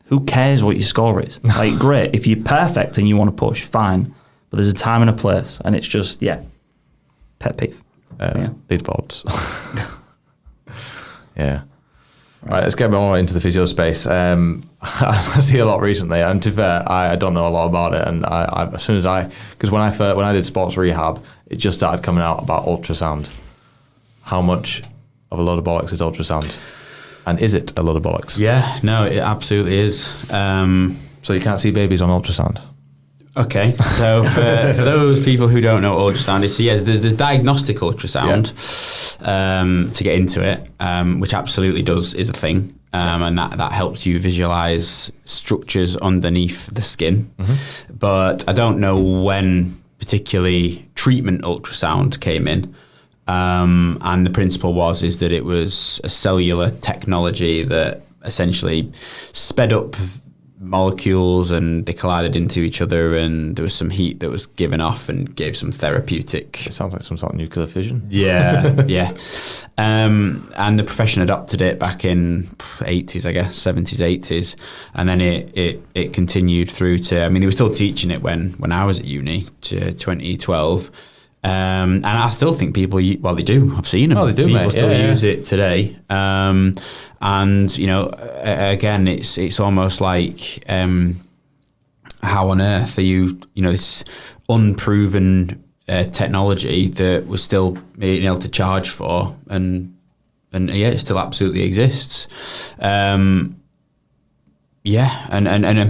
Who cares what your score is? Like, great, if you're perfect and you want to push, fine. But there's a time and a place, and it's just pet peeve. Lead pods. Yeah. Right, let's get more into the physio space. I see a lot recently, and to be fair, I don't know a lot about it. And I as soon as because when I did sports rehab, it just started coming out about ultrasound. How much of a load of bollocks is ultrasound? And is it a load of bollocks? Yeah, no, it absolutely is. So you can't see babies on ultrasound? Okay, so for those people who don't know what ultrasound is, so yes, there's diagnostic ultrasound to get into it, which absolutely is a thing, and that helps you visualize structures underneath the skin. Mm-hmm. But I don't know when particularly treatment ultrasound came in, and the principle is that it was a cellular technology that essentially sped up molecules and they collided into each other, and there was some heat that was given off and gave some therapeutic. It sounds like some sort of nuclear fission. Yeah. And the profession adopted it back in 80s, I guess, 70s, 80s, and then it continued through to, I mean, they were still teaching it when I was at uni, to 2012. And I still think people, they do. I've seen them. Oh, they do, people mate. still use it today. And again, it's almost like how on earth are you? This unproven technology that we're still being able to charge for, and it still absolutely exists. And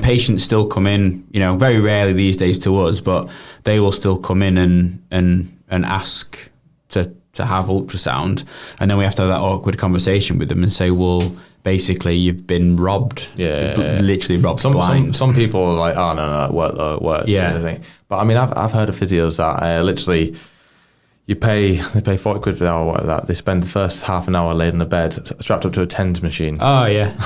patients still come in, very rarely these days to us, but they will still come in and ask to have ultrasound, and then we have to have that awkward conversation with them and say, well, basically you've been robbed. Literally robbed blind. Some people are like, oh no, it worked though, it works. Yeah. But I mean, I've heard of physios that literally they pay 40 quid for the hour, whatever that. They spend the first half an hour laid in the bed, strapped up to a TENS machine. Oh, yeah.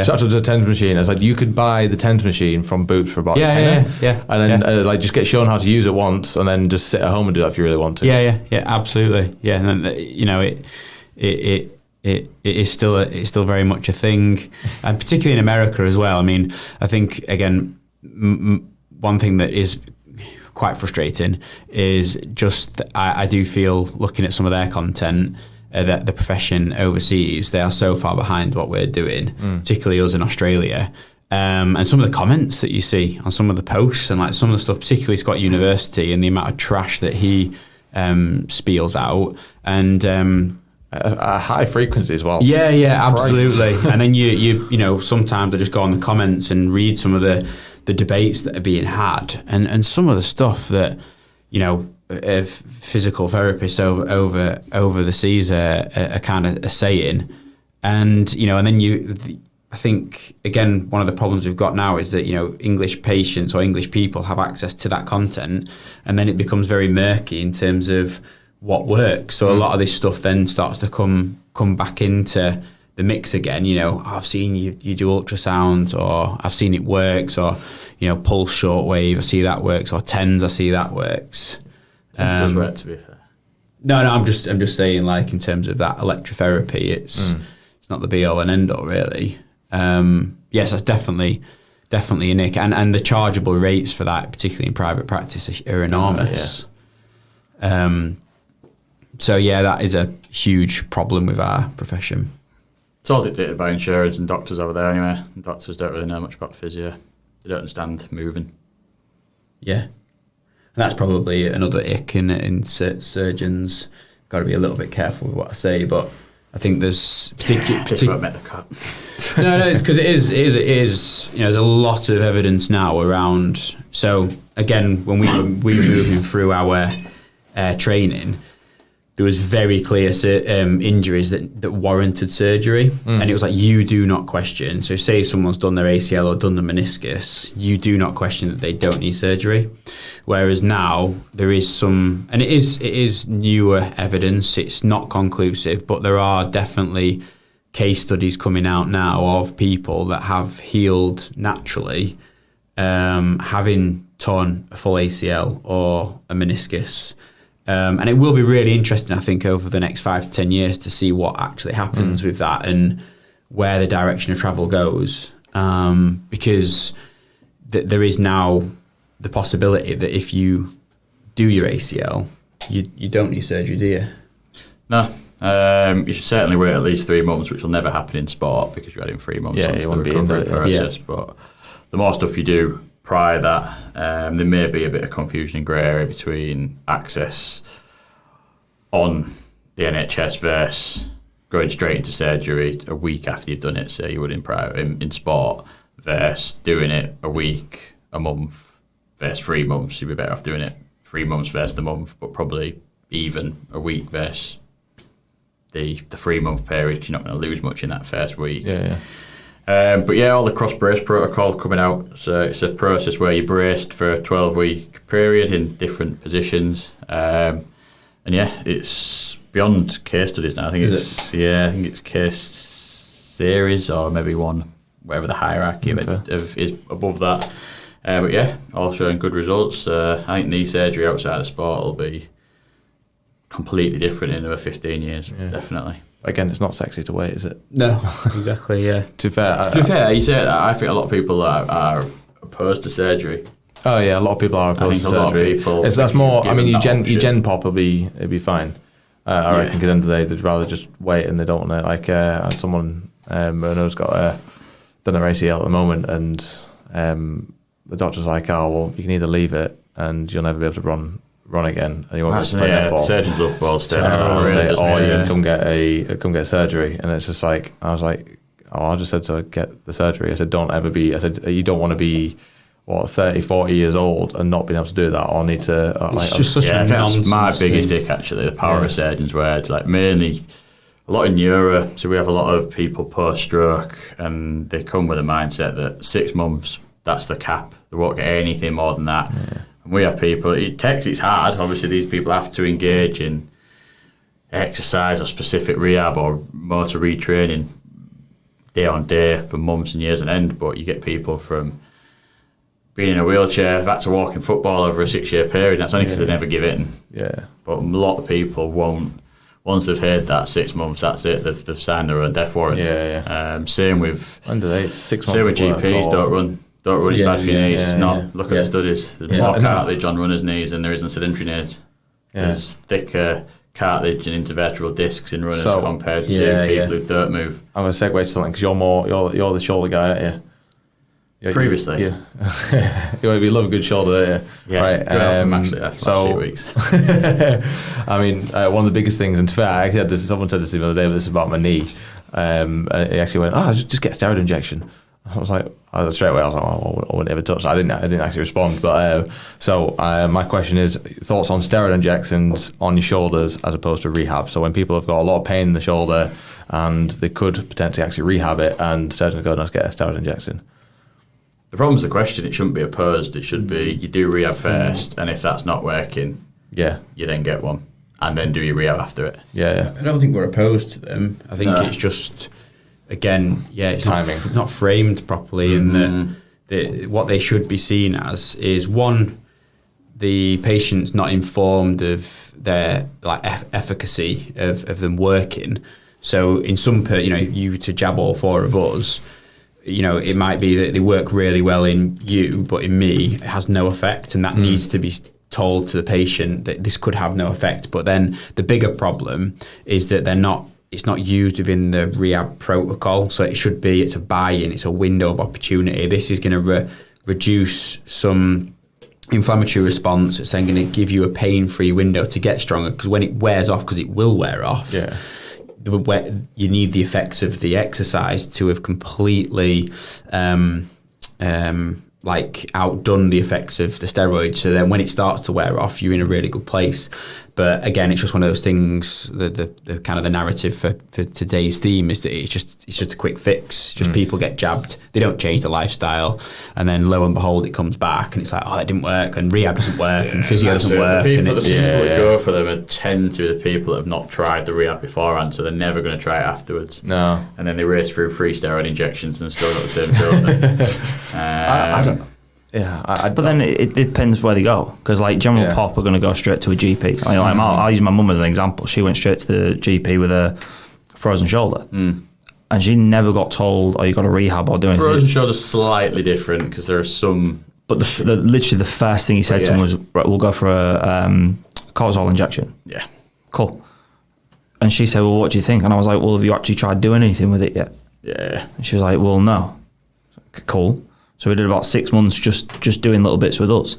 Strapped up to a TENS machine. It's like, you could buy the TENS machine from Boots for about £10. Yeah. And then just get shown how to use it once, and then just sit at home and do that if you really want to. Yeah, absolutely. Yeah, and then, it is still very much a thing, and particularly in America as well. I mean, I think, again, one thing that is quite frustrating is just I do feel, looking at some of their content, that the profession overseas, they are so far behind what we're doing, particularly us in Australia. And some of the comments that you see on some of the posts, and like some of the stuff, particularly Scott University, and the amount of trash that he spiels out, and a high frequency as well. Yeah, absolutely. And then you sometimes I just go on the comments and read some of the debates that are being had, and some of the stuff that physical therapists over the seas are kind of saying, and then I think, again, one of the problems we've got now is that English patients or English people have access to that content, and then it becomes very murky in terms of what works. So a lot of this stuff then starts to come back into the mix again. I've seen you do ultrasound, or I've seen it works, or pulse shortwave, I see that works, or TENS, I see that works. It does work, to be fair. No, I'm just saying, like, in terms of that electrotherapy, it's not the be all and end all, really. Yes, that's definitely a nick, and the chargeable rates for that, particularly in private practice, are enormous. So that is a huge problem with our profession. It's all dictated by insurance and doctors over there anyway. Doctors don't really know much about physio. They don't understand moving. Yeah. And that's probably another ick in surgeons, got to be a little bit careful with what I say, but I think there's Particularly met the cut. no, it's because it is. You know, there's a lot of evidence now around. So again, when we were moving through our training, there was very clear injuries that warranted surgery, and it was like, you do not question. So say someone's done their ACL or done the meniscus, you do not question that they don't need surgery. Whereas now there is some, and it is newer evidence. It's not conclusive, but there are definitely case studies coming out now of people that have healed naturally, having torn a full ACL or a meniscus. And it will be really interesting, I think, over the next 5 to 10 years to see what actually happens with that and where the direction of travel goes. Because there is now the possibility that if you do your ACL, you don't need surgery, do you? No. You should certainly wait at least 3 months, which will never happen in sport because you're adding 3 months onto the recovery process. Yeah. But the more stuff you do prior to that, there may be a bit of confusion and grey area between access on the NHS versus going straight into surgery a week after you've done it, say you would in sport, versus doing it a week, a month, versus 3 months. You'd be better off doing it 3 months versus the month, but probably even a week versus the 3 month period, because you're not going to lose much in that first week. Yeah. But yeah, all the cross brace protocol coming out. So it's a process where you're braced for a 12-week period in different positions. And yeah, it's beyond case studies now. I think it's case series or maybe one, whatever the hierarchy of is above that. But yeah, all showing good results. I think knee surgery outside of sport will be completely different in another 15 years, definitely. Again, it's not sexy to wait, is it? No, exactly. Yeah. To be fair, you say that. I think a lot of people are opposed to surgery. Oh yeah, a lot of people are opposed to surgery. That's more. I mean, your gen pop it'd be fine. I reckon at the end of the day, they'd rather just wait and they don't want to. Like I had someone I know's got done their ACL at the moment, and the doctor's like, "Oh well, you can either leave it and you'll never be able to run again, and you won't be able to play netball. Surgeons love ball or you can come get surgery." And it's just like, I was like, I just said to get the surgery. I said, don't ever be. I said, you don't want to be 30, 40 years old and not being able to do that, or need to. It's just such a nonsense. That's my biggest ick, actually. The power of surgeons, where it's like mainly a lot in neuro. So we have a lot of people post-stroke, and they come with a mindset that 6 months, that's the cap. They won't get anything more than that. Yeah. And we have people, it's hard. Obviously, these people have to engage in exercise or specific rehab or motor retraining day on day for months and years on end. But you get people from being in a wheelchair back to walking football over a 6-year period. That's only because they never give in. Yeah. But a lot of people won't. Once they've heard that 6 months, that's it. They've signed their own death warrant. Yeah. Same with 6 months. Same with GPs. Don't run your bad for your knees. It's not. Look at the studies. There's more cartilage on runners' knees than there is on sedentary knees. Yeah. There's thicker cartilage and intervertebral discs in runners compared to people who don't move. I'm going to segue to something because you're the shoulder guy, aren't you? Previously, you love a good shoulder, don't you? Yeah, right. Actually, last few weeks. I mean, one of the biggest things, and to be fair, someone said this the other day, but this is about my knee. And he actually went, just get a steroid injection. I was like, straight away, I was like, I wouldn't ever touch that. I didn't actually respond. But my question is, thoughts on steroid injections on your shoulders as opposed to rehab? So when people have got a lot of pain in the shoulder and they could potentially actually rehab it, and surgeons go, let's get a steroid injection. The problem's the question. It shouldn't be opposed. It should be you do rehab first, and if that's not working, you then get one, and then do your rehab after it. Yeah. I don't think we're opposed to them. I think it's just, again, it's timing, not framed properly, and what they should be seen as is, one, the patient's not informed of their efficacy of them working. So in some, you to jab all 4 of us. It might be that they work really well in you, but in me, it has no effect, and that needs to be told to the patient that this could have no effect. But then the bigger problem is that it's not used within the rehab protocol, so it's a buy-in, it's a window of opportunity. This is going to reduce some inflammatory response. It's then going to give you a pain-free window to get stronger, because when it wears off, because it will wear off, you need the effects of the exercise to have completely like outdone the effects of the steroids. So then when it starts to wear off, you're in a really good place. But again, it's just one of those things, the kind of the narrative for today's theme is that it's just a quick fix. It's just people get jabbed, they don't change the lifestyle, and then lo and behold, it comes back and it's like, oh, that didn't work, and rehab doesn't work, and physio doesn't work. The people that go for them tend to be the people that have not tried the rehab beforehand, so they're never going to try it afterwards. No. And then they race through 3 steroid injections and still got the same result. I don't know. Yeah, but then it depends where they go, because like general pop are going to go straight to a GP. I'll use my mum as an example. She went straight to the GP with a frozen shoulder, and she never got told, "Oh, you got a rehab or do anything." Frozen shoulder's slightly different because there are some. But literally the first thing he said to him was, right, "We'll go for a cortisol injection." Yeah, cool. And she said, "Well, what do you think?" And I was like, "Well, have you actually tried doing anything with it yet?" Yeah. And she was like, "Well, no." Cool. So we did about 6 months just doing little bits with us.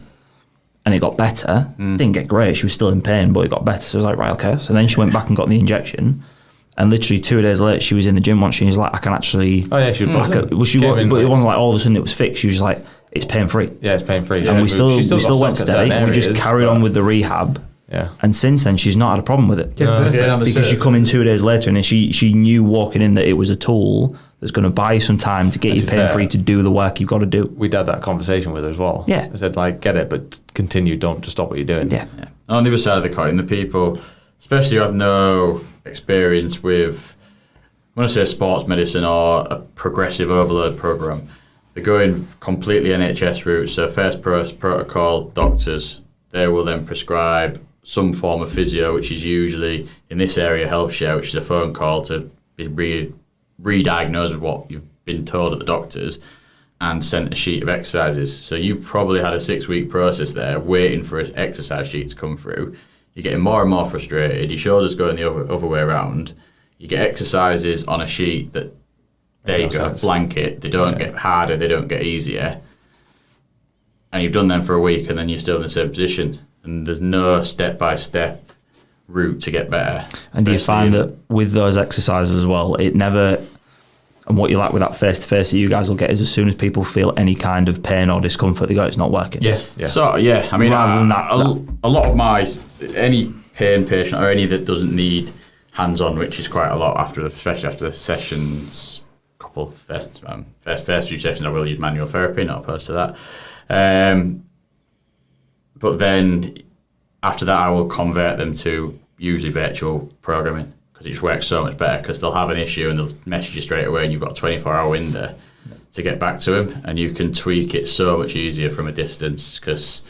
And it got better. Didn't get great. She was still in pain, but it got better. So I was like, right, okay. So then she went back and got the injection. And literally 2 days later, she was in the gym once. She was like, I can actually... Oh, yeah, she was but it wasn't like all of a sudden it was fixed. She was like, it's pain-free. Yeah, it's pain-free. And we still went steady. We just carried on with the rehab. Yeah. And since then, she's not had a problem with it. Yeah, because she come in 2 days later and she knew walking in that it was a tool that's going to buy you some time to get you pain-free to do the work you've got to do. We'd had that conversation with her as well. Yeah. I said, like, get it, but continue. Don't just stop what you're doing. Yeah. On the other side of the coin, the people, especially who have no experience with, when I say sports medicine or a progressive overload program, they're going completely NHS route. So first protocol, doctors, they will then prescribe some form of physio, which is usually in this area health share, which is a phone call to be re-diagnosed with what you've been told at the doctors, and sent a sheet of exercises. So you probably had a 6-week process there waiting for an exercise sheet to come through. You're getting more and more frustrated. Your shoulders going the other way around. You get exercises on a sheet that they go blanket. They don't get harder. They don't get easier. And you've done them for a week, and then you're still in the same position. And there's no step-by-step route to get better. And do you find that with those exercises as well, it never... And what you like with that face-to-face that you guys will get is as soon as people feel any kind of pain or discomfort, they go, it's not working. Yeah. So, yeah. I mean, a lot of any pain patient or any that doesn't need hands-on, which is quite a lot especially after the sessions, first few sessions, I will use manual therapy, not opposed to that. But then after that, I will convert them to usually virtual programming, because it just works so much better, because they'll have an issue and they'll message you straight away and you've got a 24-hour window to get back to them, and you can tweak it so much easier from a distance, because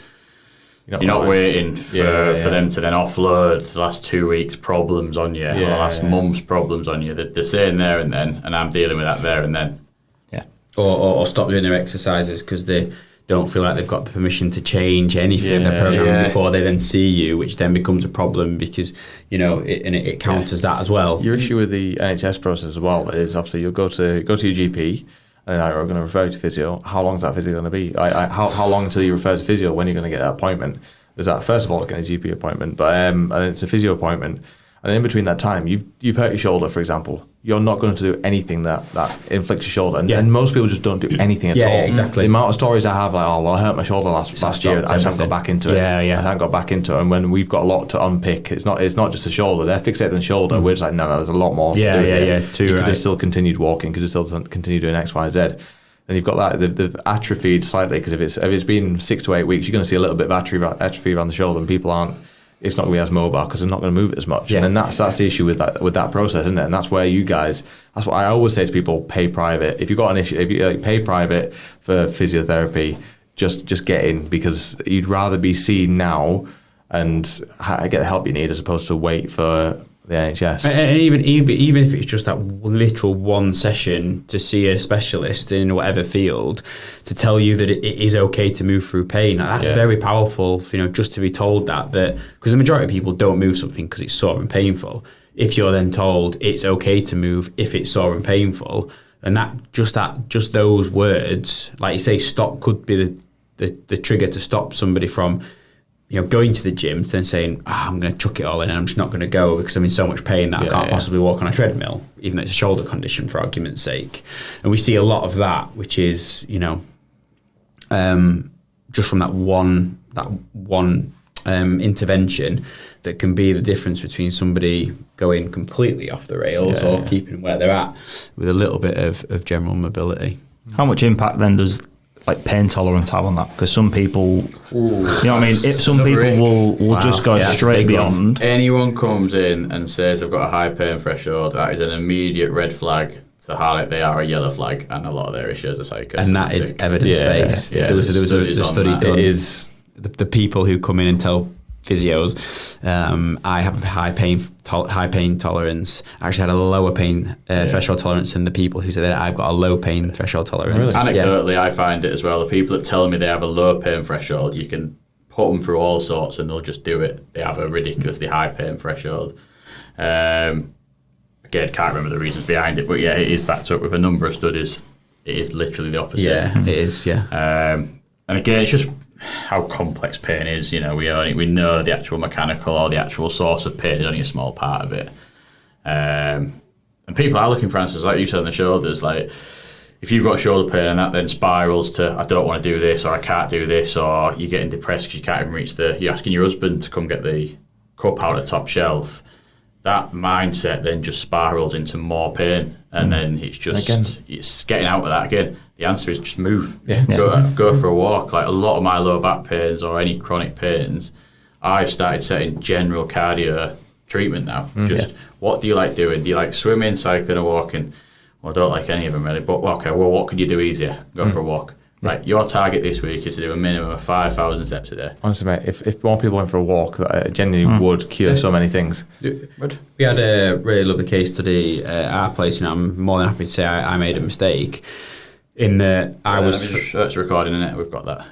you're not waiting for them to then offload the last 2 weeks' problems on you or the last month's problems on you. They're saying there and then, and I'm dealing with that there and then. Yeah. Or stop doing their exercises because they don't feel like they've got the permission to change anything in their program before they then see you, which then becomes a problem because, it counters that as well. Your issue with the NHS process as well is obviously you'll go to your GP and they're going to refer you to physio. How long is that physio going to be? How long until you refer to physio? When are you going to get that appointment? There's that, first of all, getting a GP appointment, but and it's a physio appointment. And in between that time, you've hurt your shoulder, for example. You're not going to do anything that inflicts your shoulder. And most people just don't do anything at all. Yeah, exactly. The amount of stories I have, like, oh, well, I hurt my shoulder last year and I just haven't got back into it. I haven't got back into it. And when we've got a lot to unpick, it's not just the shoulder. They're fixated on the shoulder. We're just like, no, there's a lot more to do here. You could have still continued walking, could have still continued doing X, Y, Z. And you've got that, they've atrophied slightly, because if it's been 6 to 8 weeks, you're going to see a little bit of atrophy around the shoulder, and people it's not going to be as mobile because they're not going to move it as much. And then that's the issue with that process, isn't it? And that's where you guys, that's what I always say to people, pay private. If you've got an issue, if you pay private for physiotherapy, just get in, because you'd rather be seen now and get the help you need as opposed to wait for the NHS. And even if it's just that literal one session to see a specialist in whatever field to tell you that it is okay to move through pain, that's very powerful. Just to be told that because the majority of people don't move something because it's sore and painful. If you're then told it's okay to move if it's sore and painful, and just those words, like you say, stop could be the trigger to stop somebody from, going to the gym to then saying, I'm going to chuck it all in and I'm just not going to go because I'm in so much pain that I can't possibly walk on a treadmill, even though it's a shoulder condition, for argument's sake. And we see a lot of that, which is, just from that one intervention that can be the difference between somebody going completely off the rails or keeping where they're at with a little bit of general mobility. How much impact then does pain tolerance have on that? Because some people, some people will just go straight beyond. Anyone comes in and says they've got a high pain threshold, that is an immediate red flag to highlight they are a yellow flag, and a lot of their issues are psychosomatic. And that is evidence-based. Yeah. There was a study done. It is the people who come in and tell physios, I have a high pain tolerance, actually had a lower pain threshold tolerance than the people who said that I've got a low pain threshold tolerance. Really? Anecdotally, I find it as well. The people that tell me they have a low pain threshold, you can put them through all sorts and they'll just do it. They have a ridiculously high pain threshold. Again, can't remember the reasons behind it, but it is backed up with a number of studies. It is literally the opposite. Yeah, it is, and again, it's just how complex pain is. We know the actual mechanical or the actual source of pain is only a small part of it. And people are looking for answers, like you said, on the shoulders. Like, if you've got shoulder pain and that then spirals to, I don't want to do this, or I can't do this, or you're getting depressed because you can't even reach you're asking your husband to come get the cup out of the top shelf, that mindset then just spirals into more pain, and then it's just it's getting out of that again. The answer is just move. Go for a walk. Like, a lot of my lower back pains or any chronic pains, I've started setting general cardio treatment now. What do you like doing? Do you like swimming, cycling, or walking? Well, I don't like any of them really, but what can you do easier? Go for a walk. Right, your target this week is to do a minimum of 5,000 steps a day. Honestly, mate, if more people went for a walk, that genuinely would cure so many things. We had a really lovely case study at our place. I'm more than happy to say I made a mistake in that I was... It's recording, innit? We've got that.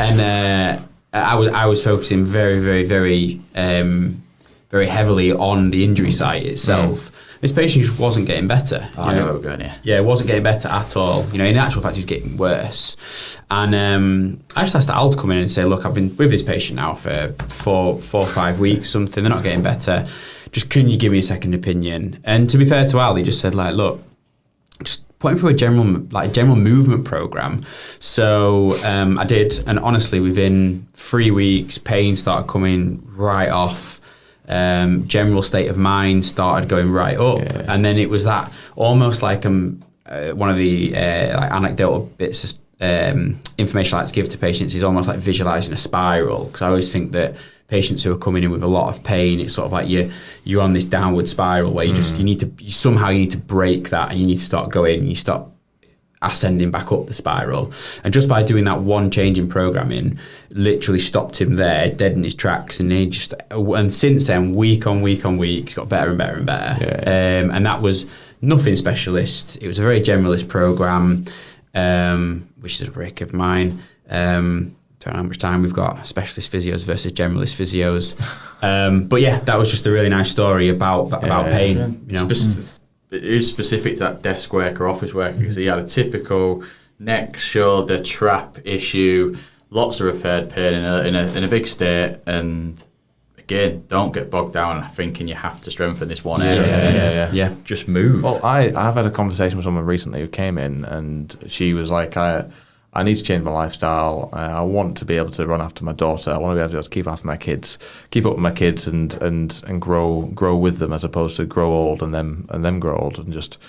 And I was focusing very, very, very, very heavily on the injury site itself. This patient just wasn't getting better. I know where we're going here. Yeah, it wasn't getting better at all. In actual fact, he was getting worse. And I just asked Al to come in and say, look, I've been with this patient now for 4 or 5 weeks, something. They're not getting better. Just, can you give me a second opinion? And to be fair to Al, he just said, look, just put him through a general movement program. So I did, and honestly, within 3 weeks, pain started coming right off. General state of mind started going right up, and then it was that almost like one of the anecdotal bits of information I like to give to patients is almost like visualizing a spiral, because I always think that patients who are coming in with a lot of pain, it's sort of like you're on this downward spiral where you need to break that, and you need to start going, you start ascending back up the spiral. And just by doing that one change in programming literally stopped him there dead in his tracks, and and since then, week on week on week, he's got better and better and better. And that was nothing specialist. It was a very generalist program, which is a brick of mine. Don't know how much time we've got. Specialist physios versus generalist physios. But yeah, that was just a really nice story about pain. It is specific to that desk work or office work, because he had a typical neck, shoulder, trap issue, lots of referred pain in a big state. And again, don't get bogged down thinking you have to strengthen this one area. Yeah. Just move. Well, I've had a conversation with someone recently who came in, and she was like, I need to change my lifestyle. I want to be able to run after my daughter. I want to be able to keep up with my kids, and grow with them, as opposed to grow old and them grow old and just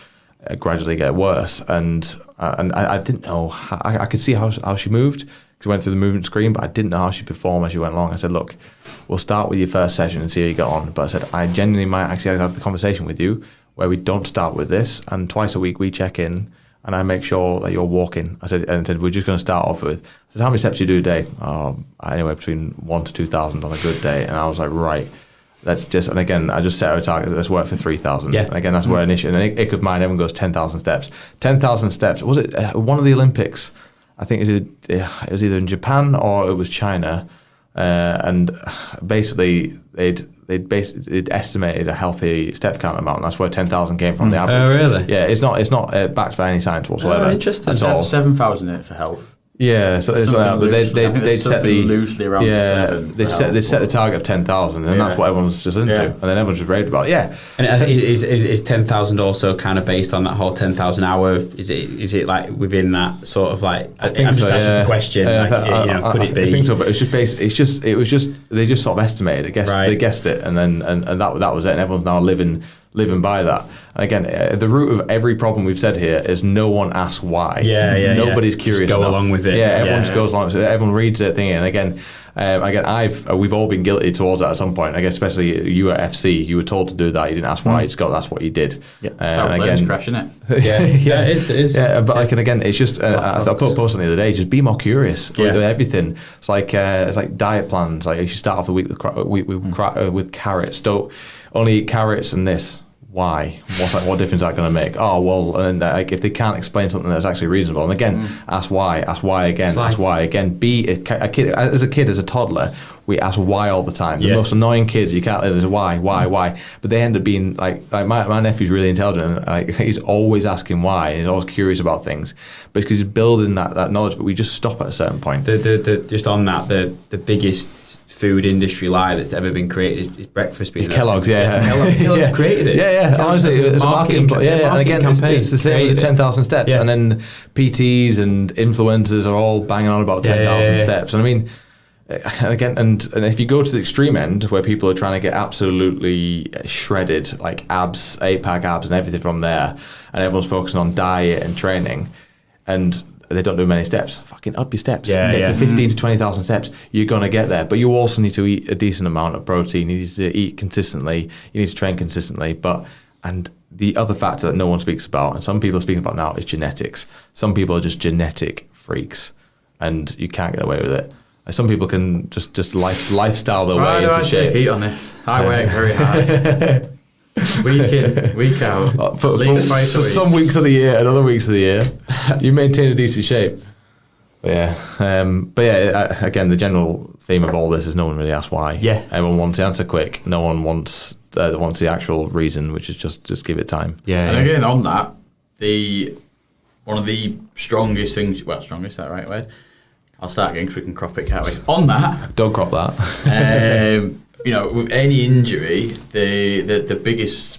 gradually get worse. And I didn't know. I could see how she moved, because we went through the movement screen, but I didn't know how she performed as she went along. I said, look, we'll start with your first session and see how you get on. But I said, I genuinely might actually have the conversation with you where we don't start with this, and twice a week we check in, and I make sure that you're walking. I said, we're just going to start off with, I said, how many steps do you do a day? Anywhere between 1,000 to 2,000 on a good day. And I was like, right, and again, I just set her a target, let's work for 3,000. Yeah. And again, that's where an issue, and then ick of mine, everyone goes 10,000 steps. 10,000 steps, was it one of the Olympics? I think it was either in Japan or it was China. And basically, they'd estimated a healthy step count amount, and that's where 10,000 came from. The average. Oh, really? Yeah, it's not backed by any science whatsoever. Oh, interesting. 7,000 for health. Yeah, so it's like that, but they'd set the loosely around 7. they set the target of 10,000, and that's what everyone's just into, and then everyone's just raved about it. Yeah, and is 10,000 also kind of based on that whole 10,000 hour? Is it like within that sort of like? I think I'm so. just asking the question. Could it be? I think so, but it was just they just sort of estimated. I guess they guessed it, and then that was it, and everyone's now living by that. And again, the root of every problem we've said here is no one asks why. Nobody's curious. Just go enough. along with it. Everyone just goes along. So everyone reads it, thinking. And again, we've all been guilty towards that at some point. I guess especially you at FC, you were told to do that. You didn't ask why. You just got that's what you did. Yeah, and again, crashing it. It is. Yeah, but like, and again, it's just I put a post on the other day. Just be more curious with everything. It's like diet plans. Like you should start off the week with carrots. Don't only eat carrots and this. Why? What difference is that going to make? Oh well, and if they can't explain something that's actually reasonable, and again, ask why again, ask why again. Be a kid as a toddler. We ask why all the time. The most annoying kids you can't live is why, but they end up being like my nephew's really intelligent. And, he's always asking why, and he's always curious about things. But it's because he's building that knowledge. But we just stop at a certain point. Just on that, the biggest food industry lie that's ever been created is breakfast being Kellogg's. Kellogg's created it. Yeah. Honestly, it's a marketing. And again, it's the same with the 10,000 steps. And then PTs and influencers are all banging on about 10,000 steps. And I mean, again, and if you go to the extreme end where people are trying to get absolutely shredded, like abs, 8-pack abs, and everything from there, and everyone's focusing on diet and training, and they don't do many steps. Fucking up your steps. Get to 15 to 20,000 steps. You're going to get there. But you also need to eat a decent amount of protein. You need to eat consistently. You need to train consistently. And the other factor that no one speaks about, and some people are speaking about now, is genetics. Some people are just genetic freaks, and you can't get away with it. Some people can just lifestyle their way into shape. I take heat on this. I work very hard. Week in, week out. For some weeks of the year and other weeks of the year, you maintain a decent shape. But again, the general theme of all this is no one really asks why. Yeah. Everyone wants the answer quick. No one wants the actual reason, which is just give it time. Yeah. And again, on that, one of the strongest things. Well, strongest, is that right word? I'll start again because we can crop it, can't we? On that, don't crop that. With any injury, the biggest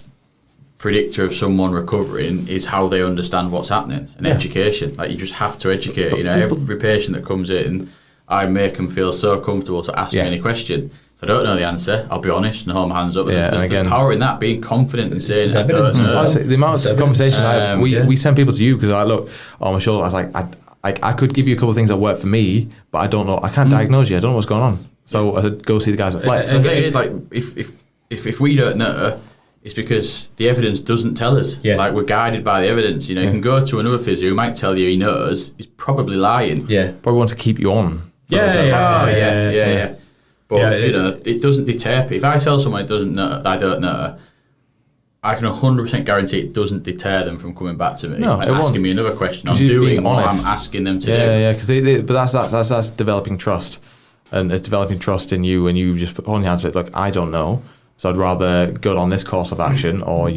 predictor of someone recovering is how they understand what's happening and education. Like, you just have to educate. Every patient that comes in, I make them feel so comfortable to ask me any question. If I don't know the answer, I'll be honest and hold my hands up. There's power in that, being confident and saying I don't know. Honestly, the amount of conversations I have, we send people to you because I look on my shoulder. I was like, I could give you a couple of things that work for me, but I don't know. I can't diagnose you. I don't know what's going on. So I said, go see the guys at Flex. The thing is, like, if we don't know, it's because the evidence doesn't tell us. Yeah. Like, we're guided by the evidence. You can go to another physio who might tell you he knows. He's probably lying. Yeah. Probably wants to keep you on. Yeah. But it doesn't deter people. If I tell someone I don't know, I can 100% guarantee it doesn't deter them from coming back to me and asking me another question. I'm doing what I'm asking them to do. Yeah, because that's developing trust. And it's developing trust in you when you just put on your hands and say, look, I don't know, so I'd rather go on this course of action or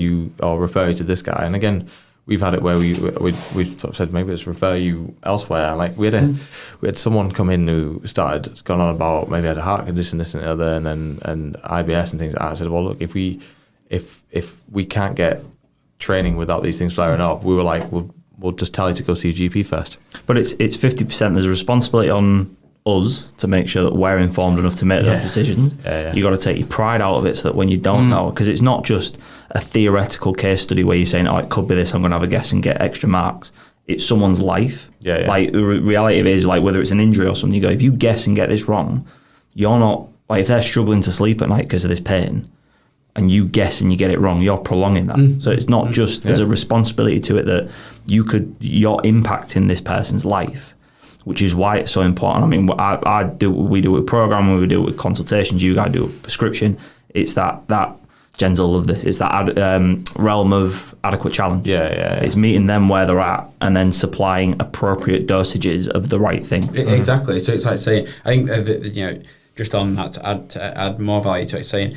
refer you to this guy. And again, we've had it where we've sort of said maybe let's refer you elsewhere. Like we had someone come in who started going on about maybe had a heart condition, this and the other, and IBS and things like that. I said, well, look, if we can't get training without these things flaring up, we were like, we'll just tell you to go see a GP first. But it's 50%. There's a responsibility on us to make sure that we're informed enough to make those decisions. You got to take your pride out of it so that when you don't know, because it's not just a theoretical case study where you're saying, it could be this, I'm going to have a guess and get extra marks. It's someone's life. Like, the reality of it is, like, whether it's an injury or something, you go, if you guess and get this wrong, you're not, like, if they're struggling to sleep at night because of this pain and you guess and you get it wrong, you're prolonging that. So it's not just, there's a responsibility to it that you're impacting this person's life, which is why it's so important. I mean, we do it with programming, we do it with consultations, you guys do it with prescription. It's that gentle of this, it's that realm of adequate challenge. It's meeting them where they're at and then supplying appropriate dosages of the right thing. Exactly. So it's like saying, I think, just on that, to add more value to it, saying,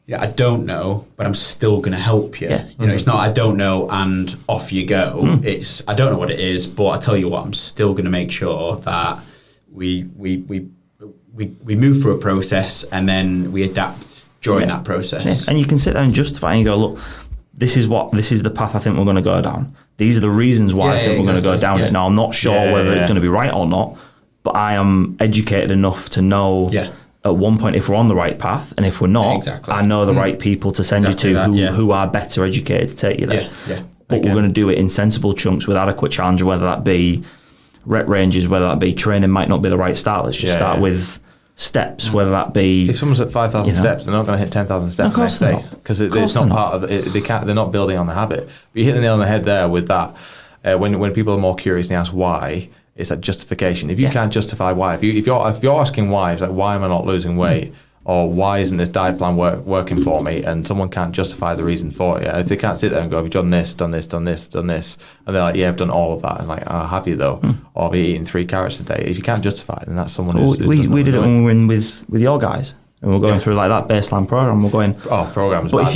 I don't know, but I'm still going to help you. Yeah. You know, it's not I don't know and off you go. It's I don't know what it is, but I tell you what, I'm still going to make sure that we move through a process and then we adapt during that process. Yeah. And you can sit there and justify and you go, look, this is the path I think we're going to go down. These are the reasons why I think we're going to go down it. Now, I'm not sure whether it's going to be right or not, but I am educated enough to know at one point if we're on the right path, and if we're not, I know the right people to send you to who are better educated to take you there. But we're going to do it in sensible chunks with adequate challenge, whether that be rep ranges, whether that be training might not be the right start. Let's just start with steps, whether that be... If someone's at 5,000 steps, they're not going to hit 10,000 steps the next day. Because it's not part of it. They're not building on the habit. But you hit the nail on the head there with that. When people are more curious and they ask why, it's that justification. If you can't justify why, if you're asking why, it's like, why am I not losing weight? Or why isn't this diet plan working for me? And someone can't justify the reason for it. If they can't sit there and go, have you done this, done this, done this, done this? And they're like, yeah, I've done all of that. And like, oh, have you though? Or have you eaten 3 carrots a day? If you can't justify it, then that's someone who's... We did it when we were in with your guys. And we're going through like that baseline program. We're going... Oh, programs. But if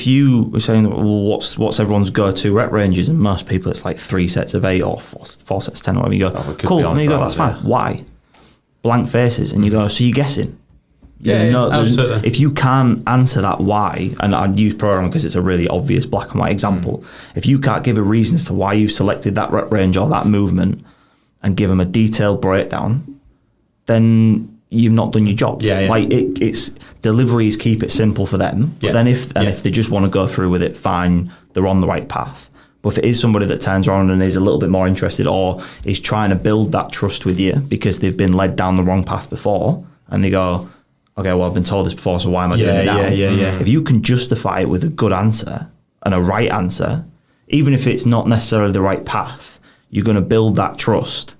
you were saying, well, what's everyone's go-to rep ranges? And most people, it's like 3 sets of 8 or 4 sets of 10 or whatever. You go, cool, and you go, that's fine. Why? Blank faces. And you go, so you're guessing. Absolutely. If you can't answer that why, and I'd use program because it's a really obvious black and white example, if you can't give a reason as to why you've selected that rep range or that movement and give them a detailed breakdown, then you've not done your job. Like it's deliveries keep it simple for them, but then if they just want to go through with it, fine, they're on the right path. But if it is somebody that turns around and is a little bit more interested or is trying to build that trust with you because they've been led down the wrong path before and they go, okay, well, I've been told this before, so why am I doing it now? If you can justify it with a good answer and a right answer, even if it's not necessarily the right path, you're going to build that trust.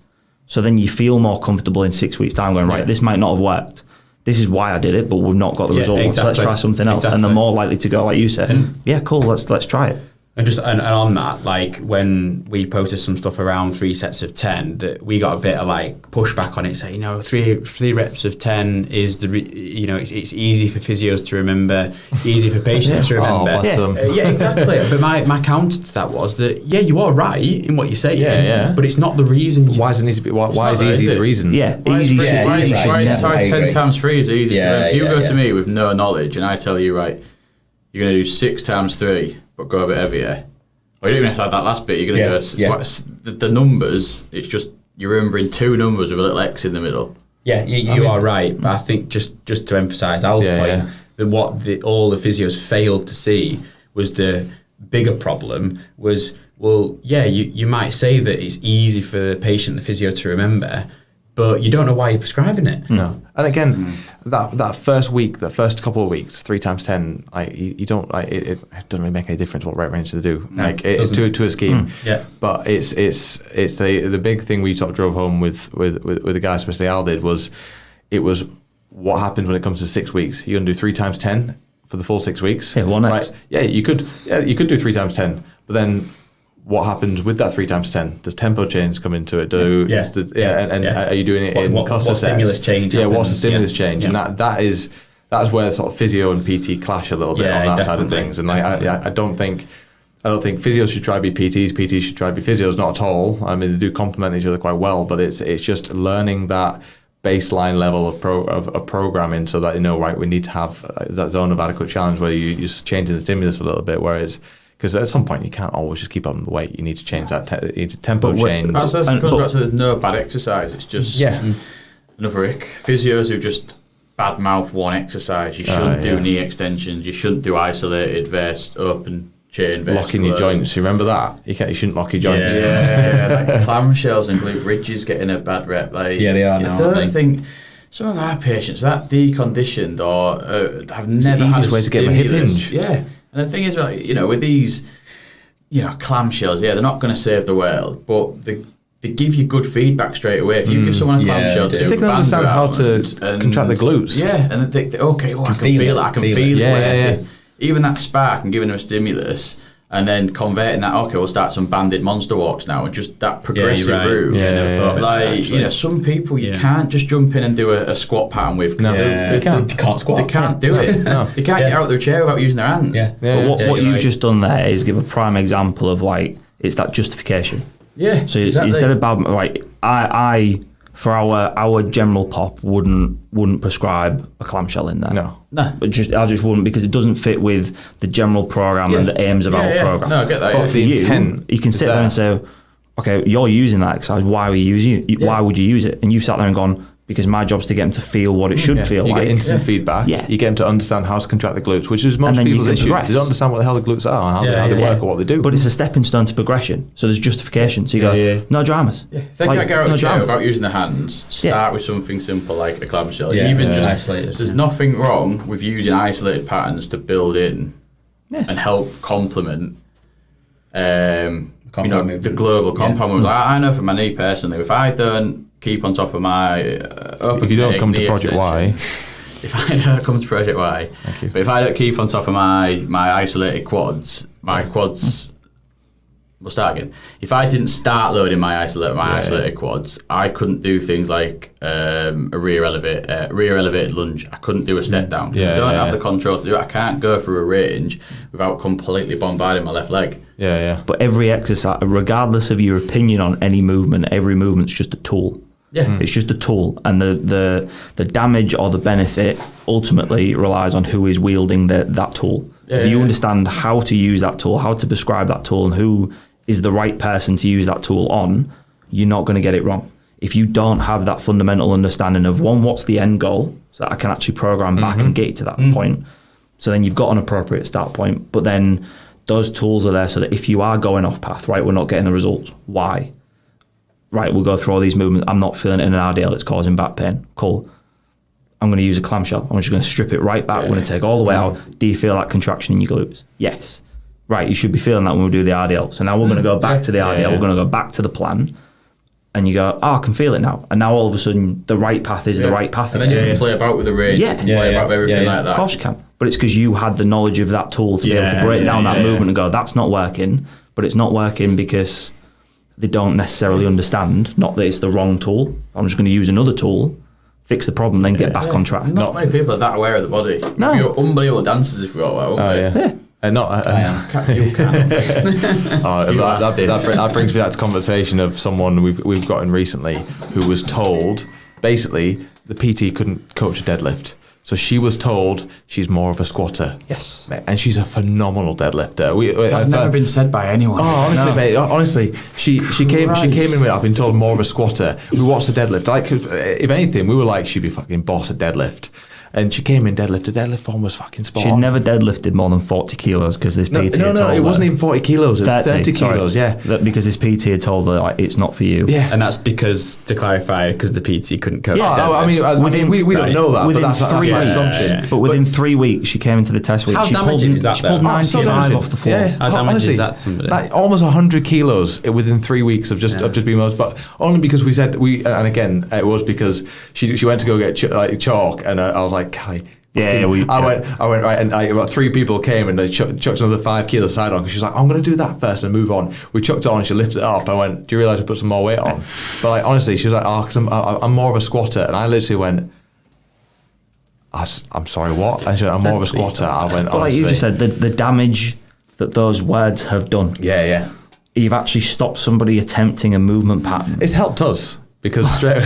So then you feel more comfortable in 6 weeks' time going, right, this might not have worked. This is why I did it, but we've not got the result. So let's try something else. And they're more likely to go, like you said, cool, let's try it. And on that, like when we posted some stuff around 3 sets of 10, that we got a bit of like pushback on it, saying, three reps of 10 is it's easy for physios to remember, easy for patients to remember. Exactly. But my counter to that was that you are right in what you're saying, but it's not the reason. Why does it need to be? Why is easy the reason? Easy. Why is 10 times 3 is easy? So if you go to me with no knowledge and I tell you, right, you're going to do 6 times 3. But go a bit heavier. Or you don't even have to have that last bit. You're going to go the numbers. It's just you're remembering 2 numbers with a little X in the middle. You are right. But I think just to emphasise Al's point, that what all the physios failed to see was the bigger problem was, you might say that it's easy for the patient, the physio, to remember, but you don't know why you're prescribing it. No. And again, that first week, the first couple of weeks, 3 times 10, you don't. It doesn't really make any difference what rep range they do. No, to a scheme. But it's the big thing we sort of drove home with the guys, especially Al did, was what happens when it comes to 6 weeks. You're going to do 3 times 10 for the full 6 weeks. Yeah, 1x. Right? Yeah, you could do 3 times 10, but then what happens with that 3 times 10? Does tempo change come into it? Are you doing it in cluster sets? Stimulus change? What's the stimulus change? And that's where sort of physio and PT clash a little bit on that side of things. And I don't think physios should try to be PTs. PTs should try to be physios. Not at all. I mean, they do complement each other quite well, but it's just learning that baseline level of programming so that right, we need to have that zone of adequate challenge where you're just changing the stimulus a little bit, whereas. Because at some point you can't always just keep up the weight. You need to change that. You need to tempo change. That's there's no bad exercise. It's just another ick. Physios who just badmouth one exercise. You shouldn't do knee extensions. You shouldn't do isolated vest, open chain vest. Locking your joints. You remember that? You shouldn't lock your joints. Like clamshells and glute bridges getting a bad rep. Like, they are now. I don't think. Some of our patients are that deconditioned or have never had a way to get my hip hinge. Yeah. And the thing is, with these, clamshells, they're not going to save the world, but they give you good feedback straight away. If you give someone a clamshell to do, they can understand how to contract the glutes. And they I can feel it. I can feel it. Even that spark and giving them a stimulus, and then converting that, okay, we'll start some banded monster walks now, and just that progressive you're right. route. Yeah. Some people you can't just jump in and do a squat pattern with. No. They can't squat. They can't do it. No. They can't get out of their chair without using their hands. But what you've right. just done there is give a prime example of like it's that justification. Yeah. So instead of like I for our general pop wouldn't prescribe a clamshell in there. No. But I just wouldn't, because it doesn't fit with the general program and the aims of our program. No, I get that. But yeah. for The intent you can is sit there there. and say, okay, you're using that exercise. Why are you using it? Why would you use it? And you've sat there and gone, because my job's to get them to feel what it should feel You like. get instant feedback. Yeah. You get them to understand how to contract the glutes, which is most then you people's can issue. progress. They don't understand what the hell the glutes are and how they work or what they do. But it's a stepping stone to progression. So there's justification. So you go, no dramas. Yeah. If they can't get out of no the chair dramas. without using their hands, start with something simple like a clamshell. Yeah. Even just Isolated. there's nothing wrong with using isolated patterns to build in and help complement Compound the global compound movement. Like, I know for my knee personally, if I don't keep on top of my open If you don't knee come to Project Y, if I don't come to Project Y, but if I don't keep on top of my isolated quads, my quads will start again. If I didn't start loading my isolated quads, I couldn't do things like a rear elevated lunge. I couldn't do a step down. I don't have the control to do it. I can't go through a range without completely bombarding my left leg. But every exercise, regardless of your opinion on any movement, every movement's just a tool. Yeah. It's just a tool, and the damage or the benefit ultimately relies on who is wielding that tool. If you understand how to use that tool, how to prescribe that tool, and who is the right person to use that tool on, you're not going to get it wrong. If you don't have that fundamental understanding of, one, what's the end goal, so that I can actually program back and get you to that point, so then you've got an appropriate start point. But then those tools are there so that if you are going off path, right, we're not getting the results. Why? Right, we'll go through all these movements. I'm not feeling it in an RDL. It's causing back pain. Cool. I'm going to use a clamshell. I'm just going to strip it right back. We're going to take all the way out. Do you feel that contraction in your glutes? Yes. Right, you should be feeling that when we do the RDL. So now we're going to go back to the RDL. We're going to go back to the plan. And you go, I can feel it now. And now all of a sudden, the right path is the right path. And then you can play about with the range. You can play about with everything like that. Of course you can. But it's because you had the knowledge of that tool to be able to break down that movement and go, that's not working. But it's not working because they don't necessarily understand. Not that it's the wrong tool. I'm just going to use another tool, fix the problem, then get back on track. Not many people are that aware of the body. No. You're unbelievable dancers if we got well. You can. That brings me back to conversation of someone we've gotten recently who was told basically the PT couldn't coach a deadlift. So she was told she's more of a squatter. Yes. And she's a phenomenal deadlifter. That's never been said by anyone. Oh, honestly, mate, honestly, she came in with, I've been told, more of a squatter. We watched the deadlift. Like, if anything, we were like, she'd be fucking boss at deadlift. And she came in deadlift. The deadlift form was fucking spot She'd on. never deadlifted more than 40 kilos because this PT had told No, it her. wasn't even 40 kilos. It was 30 kilos, Because this PT had told her, like, it's not for you. Yeah. And that's because, to clarify, because the PT couldn't coach. We don't know that, but within that's my assumption. But within 3 weeks, she came into the test week. How She pulled damaging is that, She pulled though? 95 off the floor. Yeah, How damaging honestly, is that to somebody? Like almost 100 kilos within 3 weeks of just being most, but only because we said and again it was because she went to go get chalk, and I was like, Callie. I went right, and about 3 people came and they chucked another 5 kilos side on because she was like, I'm going to do that first and move on. We chucked it on and she lifted it up. I went, do you realise we put some more weight on? But like honestly, she was like, because I'm more of a squatter, and I literally went, I'm sorry, what? And she went, I'm more of a squatter. I went, But like you just said, the damage that those words have done. Yeah. You've actually stopped somebody attempting a movement pattern. It's helped us. Because straight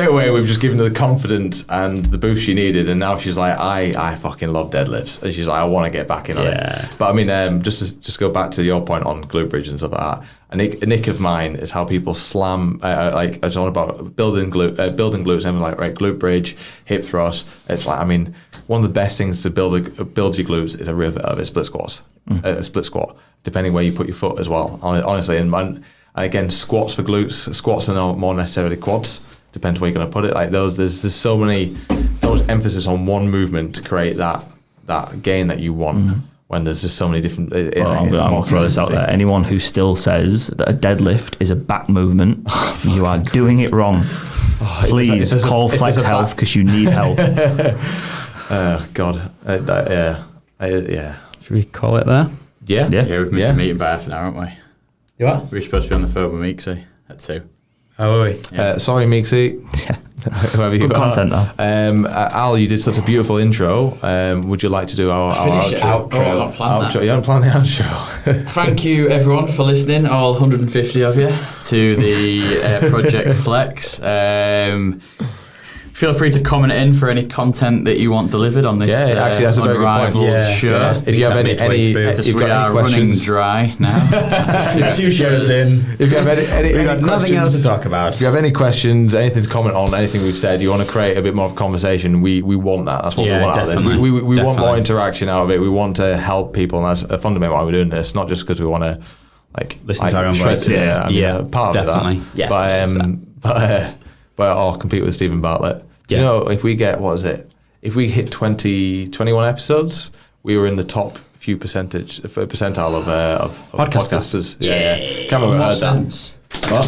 away we've just given her the confidence and the boost she needed, and now she's like, I fucking love deadlifts, and she's like, I want to get back in on it. But I mean, just go back to your point on glute bridge and stuff like that. A nick of mine is how people slam, like I was on about building glutes, and like right, glute bridge, hip thrust. It's like, I mean, one of the best things to build your glutes is a rivet of split squats, a split squat, depending where you put your foot as well. Honestly, and again, squats for glutes. Squats are not more necessarily quads. Depends where you're going to put it. Like those, there's so much emphasis on one movement to create that gain that you want. When there's just so many different. I'm going to throw this out there. Anyone who still says that a deadlift is a back movement, you are doing it wrong. Please call Flex Health because you need help. God, yeah. Should we call it there? Yeah. Yeah, we've missed the meeting by half an hour, haven't we? You what? We were supposed to be on the phone with Meeksy at 2. Oh, are we? Sorry, Meeksy. Whoever you Good are. content, though. Al, you did such a beautiful intro. Would you like to do our Finish outro? it. Oh, I've not planned Outro. that. You haven't planned the outro. Thank you, everyone, for listening, all 150 of you, to the Project Flex. Feel free to comment in for any content that you want delivered on this actually, that's a very good point. unrivaled show. Yeah. If you have any Because you've we got are any running questions, dry now. 2 shows in. if you have any We've got nothing questions- else to talk about. If you have any questions, anything to comment on, anything we've said, you want to create a bit more of a conversation, we want that. That's what we Yeah, want out of this. definitely. We want more Definitely. interaction out of it. We want to help people, and that's a fundamental why we're doing this, not just because we want to Listen to our own shred- voices. Yeah, I mean, Yeah, part of definitely. that. Yeah, But I'll compete with Stephen Bartlett. Do you Yeah. know, if we get, if we hit 21 episodes, we were in the top few percentile of podcasters. Yeah. Can't remember In where I what heard that. sense? What,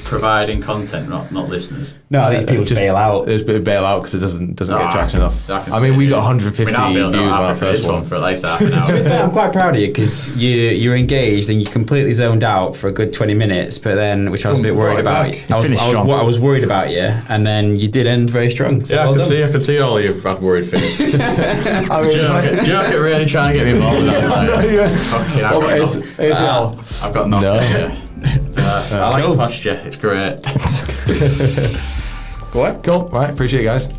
providing content, not listeners. No, I think people just bail out. It's a bit of bail out because it doesn't No, get traction enough. so I can I mean, see we it. got 150 I'll be views able to on our for this first one. for at least half an To be hour. fair, I'm quite proud of you because you're engaged and you completely zoned out for a good 20 minutes. But then, which I was a bit worried Right about. back. I was worried about you, and then you did end very strong. So Yeah, well done. I could see all your had worried faces. I mean, it's like- Joke really trying to get me involved. I was like, fucking, Oh, but it's Al. I've got nothing. No. Here. I like posture. It's great. Cool. Right. Appreciate it, guys.